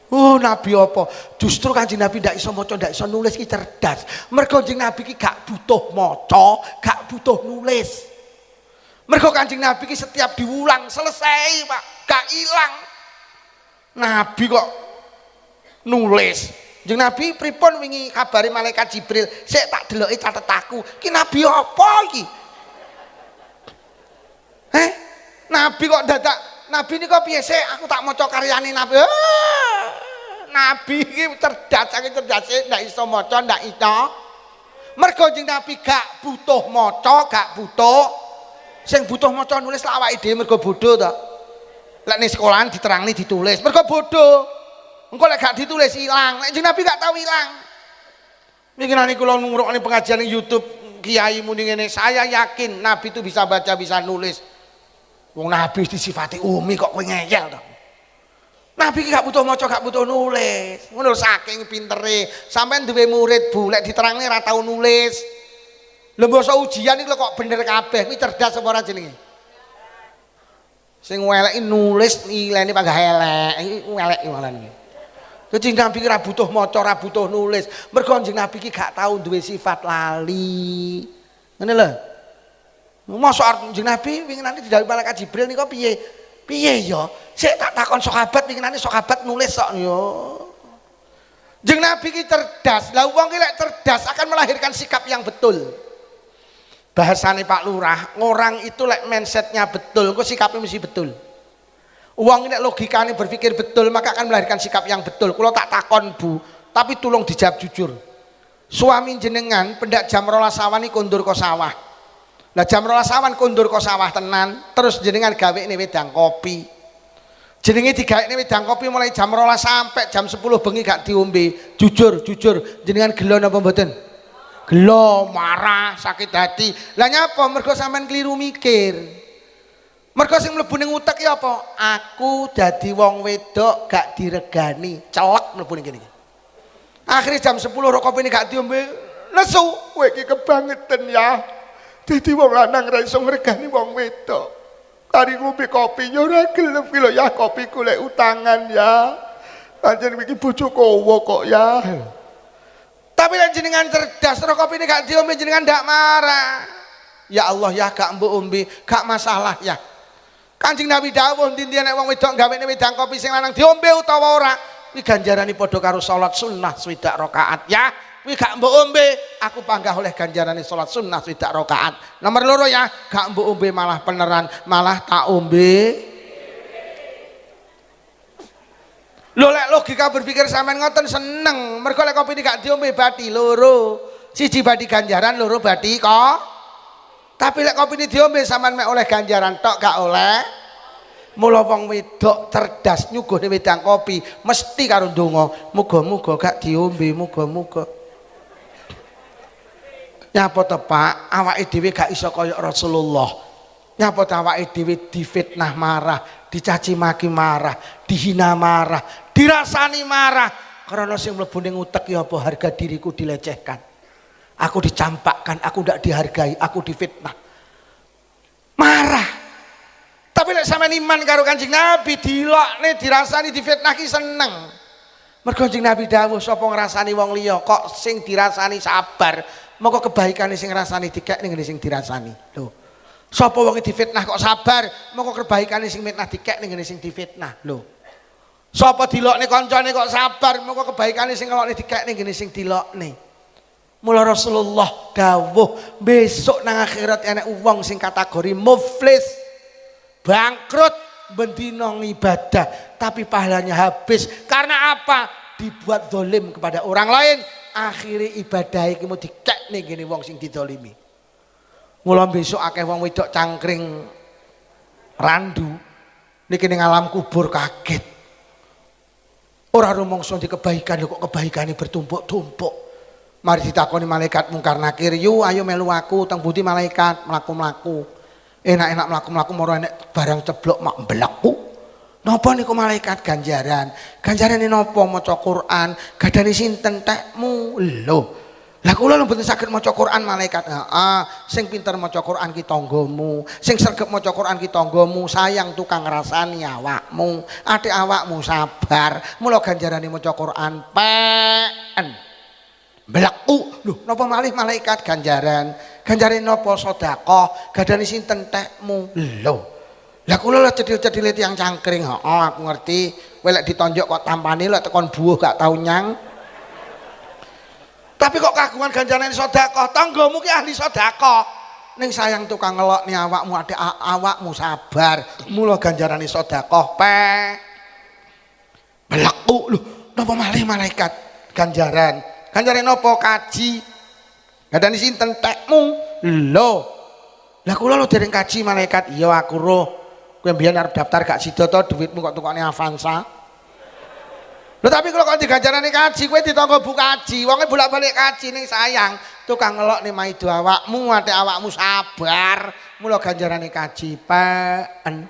Oh, Nabi apa? Justru Kanjeng Nabi ndak iso maca, ndak iso nulis ki cerdas. Mergo Kanjeng Nabi ki gak butuh maca, gak butuh nulis. Mergo Kanjeng Nabi ki setiap diulang selesai, Pak, gak ilang. Nabi kok nulis. Kanjeng Nabi pripun wingi kabari malaikat Jibril, "Sik tak deloki catetku." Ki Nabi apa iki? Nabi kok dadak Nabi ini kok piye sih? Aku tak maca karyane Nabi. Nabi iki cerdas, saking cerdase ndak iso maca, ndak iso. Mergo Kanjeng Nabi gak butuh maca, gak butuh. Sing butuh maca nulis lak awake dhewe mergo bodho to. Lek ning sekolahan diterangni ditulis, mergo bodho. Engko lek gak ditulis ilang. Lek Kanjeng Nabi gak tau ilang. Niki nani kula ngrungokne pengajian ning YouTube kiai muni ngene, saya yakin Nabi itu bisa baca, bisa nulis. Wong Nabi disifati umi kok kowe ngeyel to. Nabi ki gak butuh maca, gak butuh nulis. Ngono saking pintere. Sampeyan duwe murid Bu, lek diterangne ora tau nulis. Lha basa ujian iki kok bener kabeh. Kuwi cerdas apa ora jenenge? Sing weleki nulis nilainya panggah elek. Iki elek malan iki. Kanjeng Nabi ki ora butuh maca, ora butuh nulis. Mergo Kanjeng Nabi ki gak tau duwe sifat lali. Ngene lho. Masa Kanjeng Nabi winginane didhawuhi malaikat Jibril nika piye? Piye ya? Sik tak takon sahabat winginane sahabat nulis kok ya. Kanjeng Nabi ki cerdas. Lah wong ki lek cerdas akan melahirkan sikap yang betul. Bahasane Pak Lurah, orang itu lek mindsetnya betul, kok sikapnya mesti betul. Wong nek logikane berpikir betul, maka akan melahirkan sikap yang betul. Kula tak takon Bu, tapi tolong dijawab jujur. Suami jenengan pendak jam 12 awan iki kondur ke sawah. Lah jam 12 awan kondur ke sawah tenan, terus jenengan gawekne wedang kopi. Jenenge digaekne wedang kopi mulai jam 12 sampai jam 10 bengi gak diombe. Jujur, jenengan gelo napa mboten? Gelo, marah, sakit hati. Lah nyapa? Mergo sampean keliru mikir. Mergo sing mlebu ning utek ya apa? Aku dadi wong wedok gak diregani, celek mlebu ning kene. Akhirnya jam 10 rok kopi ini gak diombe, lesu. Kowe iki kebangetan ya. Dadi wong lanang ra iso ngregani wong wedok. Kari ngombe kopi yo ora gelem ki lho ya, kopiku lek utangan ya. Pancen iki bojo kowo kok ya. Tapi lek jenengan cerdas, rok kopi ini gak diombe jenengan ndak marah. Ya Allah ya, gak mbok ombe, gak masalah ya. Kanjeng Nabi dawuh ndi-ndi nek wong wedok gawene wedang kopi sing lanang diombe utawa ora, kuwi ganjarane padha karo salat sunnah 7 rakaat ya. Kuwi gak mbok ombe, aku panggah oleh ganjarane salat sunnah 7 rakaat. Nomor loro ya, gak mbok ombe malah peneran, malah tak ombe. Lho lek logika berpikir sampean ngoten seneng, mergo lek kopi ini gak diombe bati loro. Siji bati ganjaran, loro bati kok. Tapi lek kopi ini diombe sampean mek oleh ganjaran tok gak oleh. Mula wong wedok cerdas nyuguhne wedang kopi mesti karo ndonga, muga-muga gak diombe, muga-muga. Nyapa to Pak, awake dhewe gak iso kaya Rasulullah. Nyapa to awake dhewe difitnah marah, dicaci maki marah, dihina marah, dirasani marah. Karena sing mlebu ning utek ya apa harga diriku dilecehkan. Aku dicampakkan, aku tidak dihargai, aku difitnah. Marah. Tapi lek sampean iman karo Kanjeng Nabi dilokne dirasani difitnah ki seneng. Mergo Kanjeng Nabi dawuh sapa ngrasani wong liya kok sing dirasani sabar, moko kebaikane sing ngrasani dikek ning sing dirasani. Lho. Sapa wong difitnah kok sabar, moko kebaikane sing fitnah dikek ning sing difitnah. Lho. Sapa dilokne kancane kok sabar, moko kebaikane sing ngelokne dikek ning sing dilokne. Mula Rasulullah dawuh besok nang akhirat enek wong sing kategori muflis, bangkrut, bendino ibadah tapi pahalanya habis. Karena apa? Dibuat dolim kepada orang lain, akhirnya ibadah iki mau dikek nih gini wong sing didolimi. Mula besok akeh wong wedok cangkring randu niki ning alam kubur kaget. Ora rumangsa di kebaikan kok kebaikane bertumpuk-tumpuk. Mari ditakoni malaikat mungkar nakir, "Yu ayo melu aku teng budi malaikat mlaku-mlaku." Enak-enak mlaku-mlaku moro enek barang ceblok mak mbelekku. Napa niku malaikat ganjaran? Ganjarane napa maca Quran? Gadani sinten tekmu? Lho. Lah kula lho mboten saged maca Quran malaikat. Heeh, sing pinter maca Quran ki tanggamu. Sing sregep maca Quran ki tanggamu, sayang tukang ngrasani awakmu. Atik awakmu sabar. Mula ganjarane maca Quran pen. Belaku, lho, napa malih malaikat ganjaran? Ganjaran napa sedekah? Gadani sinten tekmu? Lho. Lah kula lho cedhil-cedhil tiyang cangkring, heeh aku ngerti. Kowe lek ditonjok kok tampane lek tekon buuh gak tau nyang. Tapi kok kagungan ganjaran sedekah? Tanggamu ki ahli sedekah. Ning sayang tukang ngelokne awakmu adik awakmu sabar. Mula ganjarane sedekah belaku, lho, napa malih malaikat ganjaran? Ganjaran napa kaji? Gadani sinten tekmu? Lho. Lah kula lho dereng kaji malaikat. Iya aku roh. Kowe mbiyen arep daftar gak sida to dhuwitmu kok tukokne Avanza. Lho tapi kalau kok diganjarane kaji kowe ditangga bu kaji. Wonge bolak-balik kaji ning sayang tukang ngelokne maido awakmu, ate awakmu sabar. Mula ganjarane kaji pen.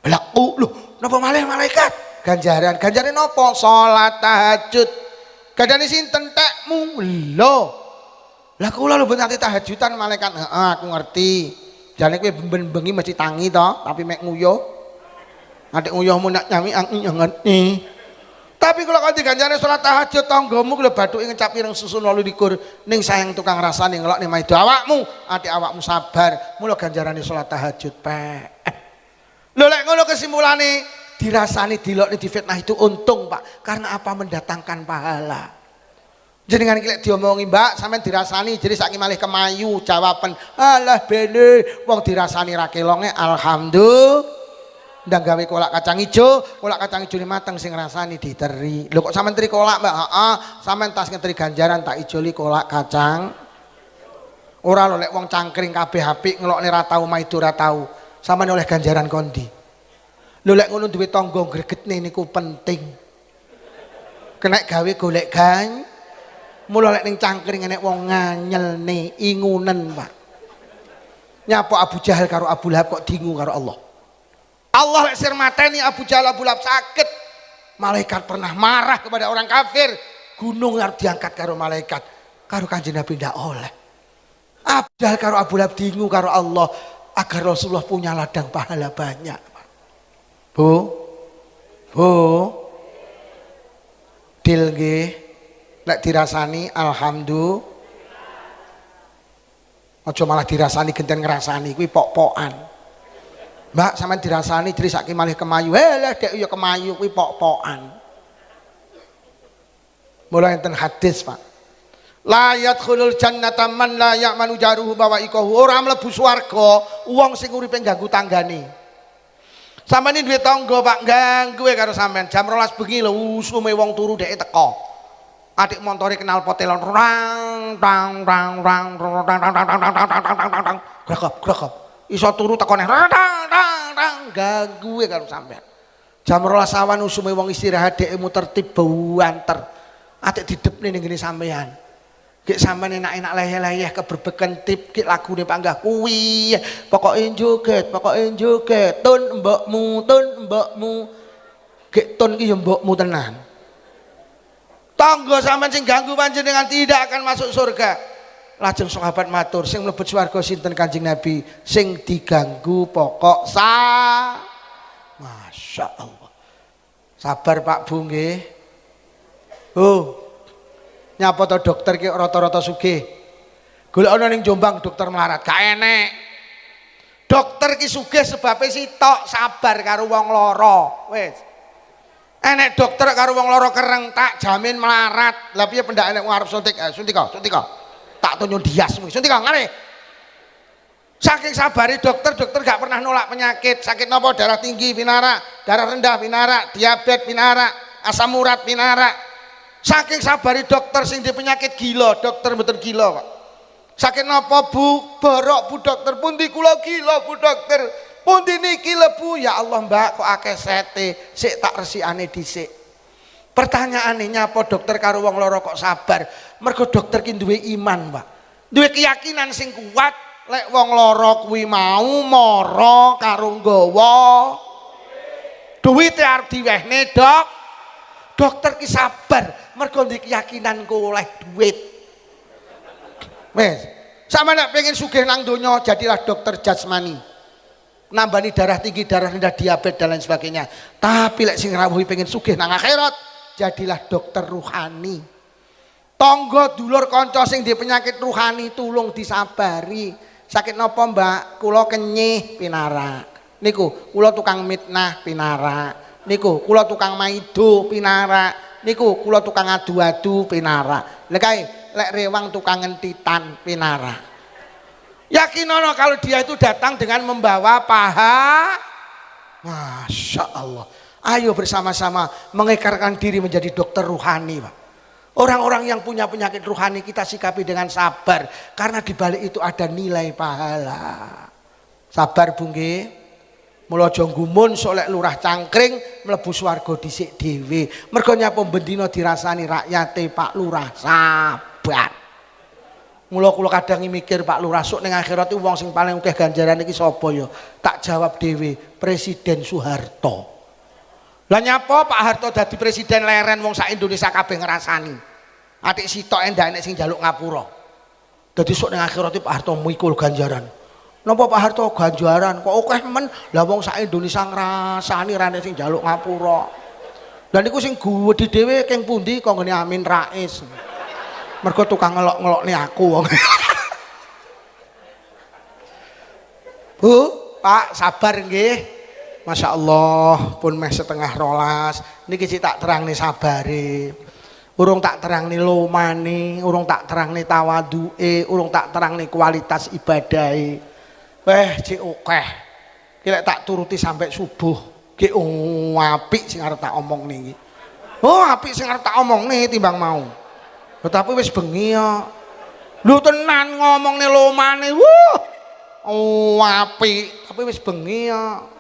Belaku lho, napa malih malaikat? Ganjaran napa? Salat tahajud. Gadani sinten tekmu? Lho. Lah kula lho mboten ate tahajudan malaikat. Heeh, aku ngerti. Jane kowe bengi mesti tangi to, tapi mek nguyuh. Adik nguyuhmu nak nyami aku yo ngerti. Tapi kalau kau diganjarane salat tahajud tanggamu lho bathuke ngecap ireng susun 28 ning sayang tukang rasane ngelokne maido awakmu, adik awakmu sabar. Mula ganjarane salat tahajud Lho lek ngono kesimpulane dirasani dilokne difitnah itu untung Pak, karena apa? Mendatangkan pahala. Jenengan iki lek diomongi Mbak sampean dirasani jadi saiki malih kemayu jawaban alah bene wong dirasani ra kelonge alhamdulillah. Ndang gawe kolak kacang ijo ni mateng sing rasani diteri. Lho kok sampean teri kolak Mbak? Heeh, sampean tas ngeteri ganjaran tak ijoli kolak kacang. Ora lho lek wong cangkring kabeh apik ngelokne ra tau maido ra tau. Sampean oleh ganjaran kondi. Lho lek ngono duwe tangga gregetne niku penting. Kena gawe golek gany. Mula lek ning cangkring enek wong nganyelne ingunen Pak. Nyapa Abu Jahal karo Abu Lahab kok dingu karo Allah. Allah lek sir mateni Abu Jahal Abu Lahab sakit. Malaikat pernah marah kepada orang kafir. Gunung harus diangkat karo malaikat. Karo Kanjeng Nabi ndak oleh. Abu Jahal karo Abu Lahab dingu karo Allah agar Rasulullah punya ladang pahala banyak. Bu. Dil nggih. Lek dirasani alhamdulillah. Aja malah dirasani genten ngrasani kuwi pok-pokan. Mbak sampean dirasani jadi saiki malih kemayu. Lah dek ya kemayu kuwi pok-pokan. Mula enten hadis Pak. La yadkhulul jannata man la ya'manu jaruhu bawaikahu. Ora mlebu swarga wong sing uripe ganggu tanggane. Sampeyan duwe tangga Pak ganggu karo sampean jam 12 bengi lho usume wong turu dhek teko. Adik montore kenal potelon rang tang tang tang tang tang tang grekep iso turu tekone tang tang tang ganggu karo sampean jam 12 awan usume wong istirahat dhek muter tib banter atik didepne ning ngene sampean gek sampean enak-enak leyeh-leyeh keberbeken tip gek lagune panggah kuwi pokoke joget tun mbokmu gek tun ki yo mbokmu tenan. Tangga sampean sing ganggu panjenengan tidak akan masuk surga. Lajeng sahabat matur sing mlebet swarga sinten Kanjeng Nabi? Sing diganggu pokok Allah. Sabar Pak Bu nggih. Oh. Nyapa to dokter ki rata-rata sugih. Golekno ning Jombang dokter melarat, gak enek. Dokter ki sugih sebabe sitok sabar karo wong lara. Wis. Enek dokter karo wong lara kereng tak jamin melarat. Lah piye pendak enek arep suntik? Suntika. Tak tunjuk diasmu. Suntika ngene. Saking sabari dokter gak pernah nolak penyakit. Sakit napa? Darah tinggi pinara, darah rendah pinara, diabetes pinara, asam urat pinara. Saking sabari dokter sing di penyakit gila, dokter mboten gila kok. Sakit napa Bu? Borok Bu dokter. Pundi kula gila Bu dokter. Pundi niki lho Bu? Ya Allah Mbak kok akeh sete. Sik tak resikane dhisik. Pertanyaane nyapa dokter karo wong lara kok sabar? Mergo dokter ki duwe iman, Pak. Duwe keyakinan sing kuat lek wong lara kuwi mau mara karo nggawa duwite arep diwehne, Dok. Dokter ki sabar mergo duwe keyakinan ku oleh duit. Wes, sama nek pengen sugih nang donya jadilah dokter jasmani. Nambani darah tinggi, darah rendah, diabetes dan lain sebagainya. Tapi lek sing rawuhi pengen sugih nang akhirat, jadilah dokter ruhani. Tangga dulur kanca sing di penyakit ruhani tulung disabari. Sakit napa Mbak? Kula kenyih pinara. Niku kula tukang mitnah pinara. Niku kula tukang maido pinara. Niku kula tukang adu-adu pinara. Lek kae lek rewang tukang ngentitan pinara. Yakinono kalau dia itu datang dengan membawa paha. Masya Allah. Ayo bersama-sama mengekarkan diri menjadi dokter ruhani, Pak. Orang-orang yang punya penyakit ruhani kita sikapi dengan sabar. Karena di balik itu ada nilai pahala. Sabar Bu nggih. Mula aja gumun sok lek lurah cangkring mlebu swarga dhisik dhewe. Mergo nyapa bendina dirasani rakyate Pak Lurah sabar. Mula kula kadang mikir Pak Lurah sok ning akhirat iki wong sing paling akeh ganjaran iki sapa ya? Tak jawab dhewe, Presiden Soeharto. Lah nyapa Pak Harto dadi presiden leren wong sak Indonesia kabeh ngrasani. Atik sitok endah enek sing njaluk ngapura. Dadi sok ning akhirat Pak Harto mikul ganjaran. Napa Pak Harto ganjaran kok akeh men? Lah wong sak Indonesia ngrasani ra enek sing njaluk ngapura. Lah niku sing gedhe dhewe keng pundi kok ngene Amin Rais. Mergo tukang ngelok-ngelokne aku wong. Bu, Pak sabar nggih. Masya Allah pun meh setengah rolas. Niki sih tak terang nih sabari. Urung tak terang nih lomani. Urung tak terang nih tawadu'e. Urung tak terang nih kualitas ibadai. Cik okeh. Kira tak turuti sampai subuh. Ki apik sing arep tak omong nih. Oh apik sing arep tak omong nih timbang mau. Tetapi wis bengi ya. Lu tenan ngomong nih lomani. Oh apik. Tapi wis bengi ya.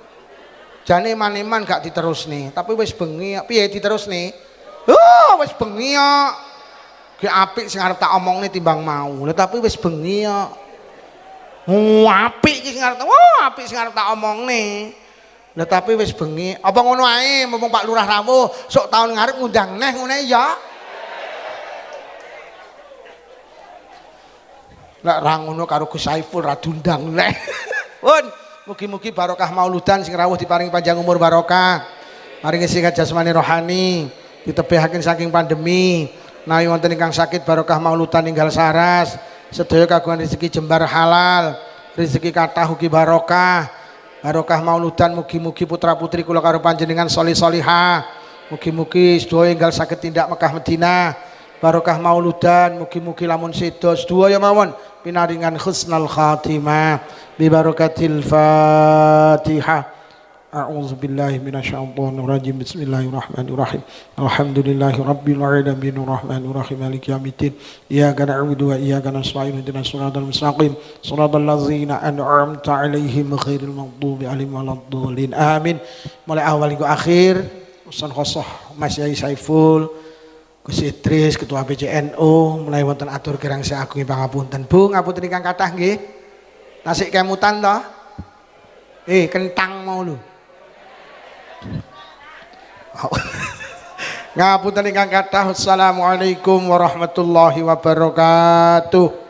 Jane man-man gak diterus nih, tapi wis bengi piye diterus nih? Wis bengi ya. Ki apik sing arep tak omongne timbang mau. Lha tapi wis bengi ya. Apik iki sing arep apik sing arep tak omongne. Lha tapi wis bengi. Apa ngono ae mumpung Pak Lurah rawuh, sok taun ngarep ngundang neh ngene ya. Lek ra ngono karo Gus Saiful ra diundang neh. Pun mugi-mugi barokah mauludan sing rawuh diparingi panjang umur barokah. Maringi sihat jasmani rohani, ditebihaken saking pandemi. Nawi wonten ingkang sakit barokah mauludan ninggal saras. Sedaya kagungan rezeki jembar halal, rezeki kathah ugi barokah. Barokah mauludan mugi-mugi putra-putri kula karo panjenengan sholih-sholihah. Mugi-mugi sedaya enggal saged tindak Mekah Madinah. Barokah mauludan mugi-mugi lamun sedo sedaya mawon pinaringan husnul khatimah bi barakatil Fatihah. A'udzu billahi minasyaitonir rajim. Bismillahirrahmanirrahim. Alhamdulillahirabbil alamin arrahmanir rahim maliki yaumiddin. Iyyaka na'budu wa iyyaka nasta'in ihdinas siratal mustaqim. Shiratal ladzina an'amta 'alaihim ghairil maghdubi 'alaihim waladdallin. Amin. Mulai awal hingga akhir Ustaz Khosoh Mas Yai Saiful Gus Idris Ketua PCNU mulai wonten atur kirang sagung pangapunten. Bu ngapunten ingkang kathah nggih. Nasi kemutan toh? Kentang mau lu. Ngapunten ingkang kathah. Assalamualaikum warahmatullahi wabarakatuh.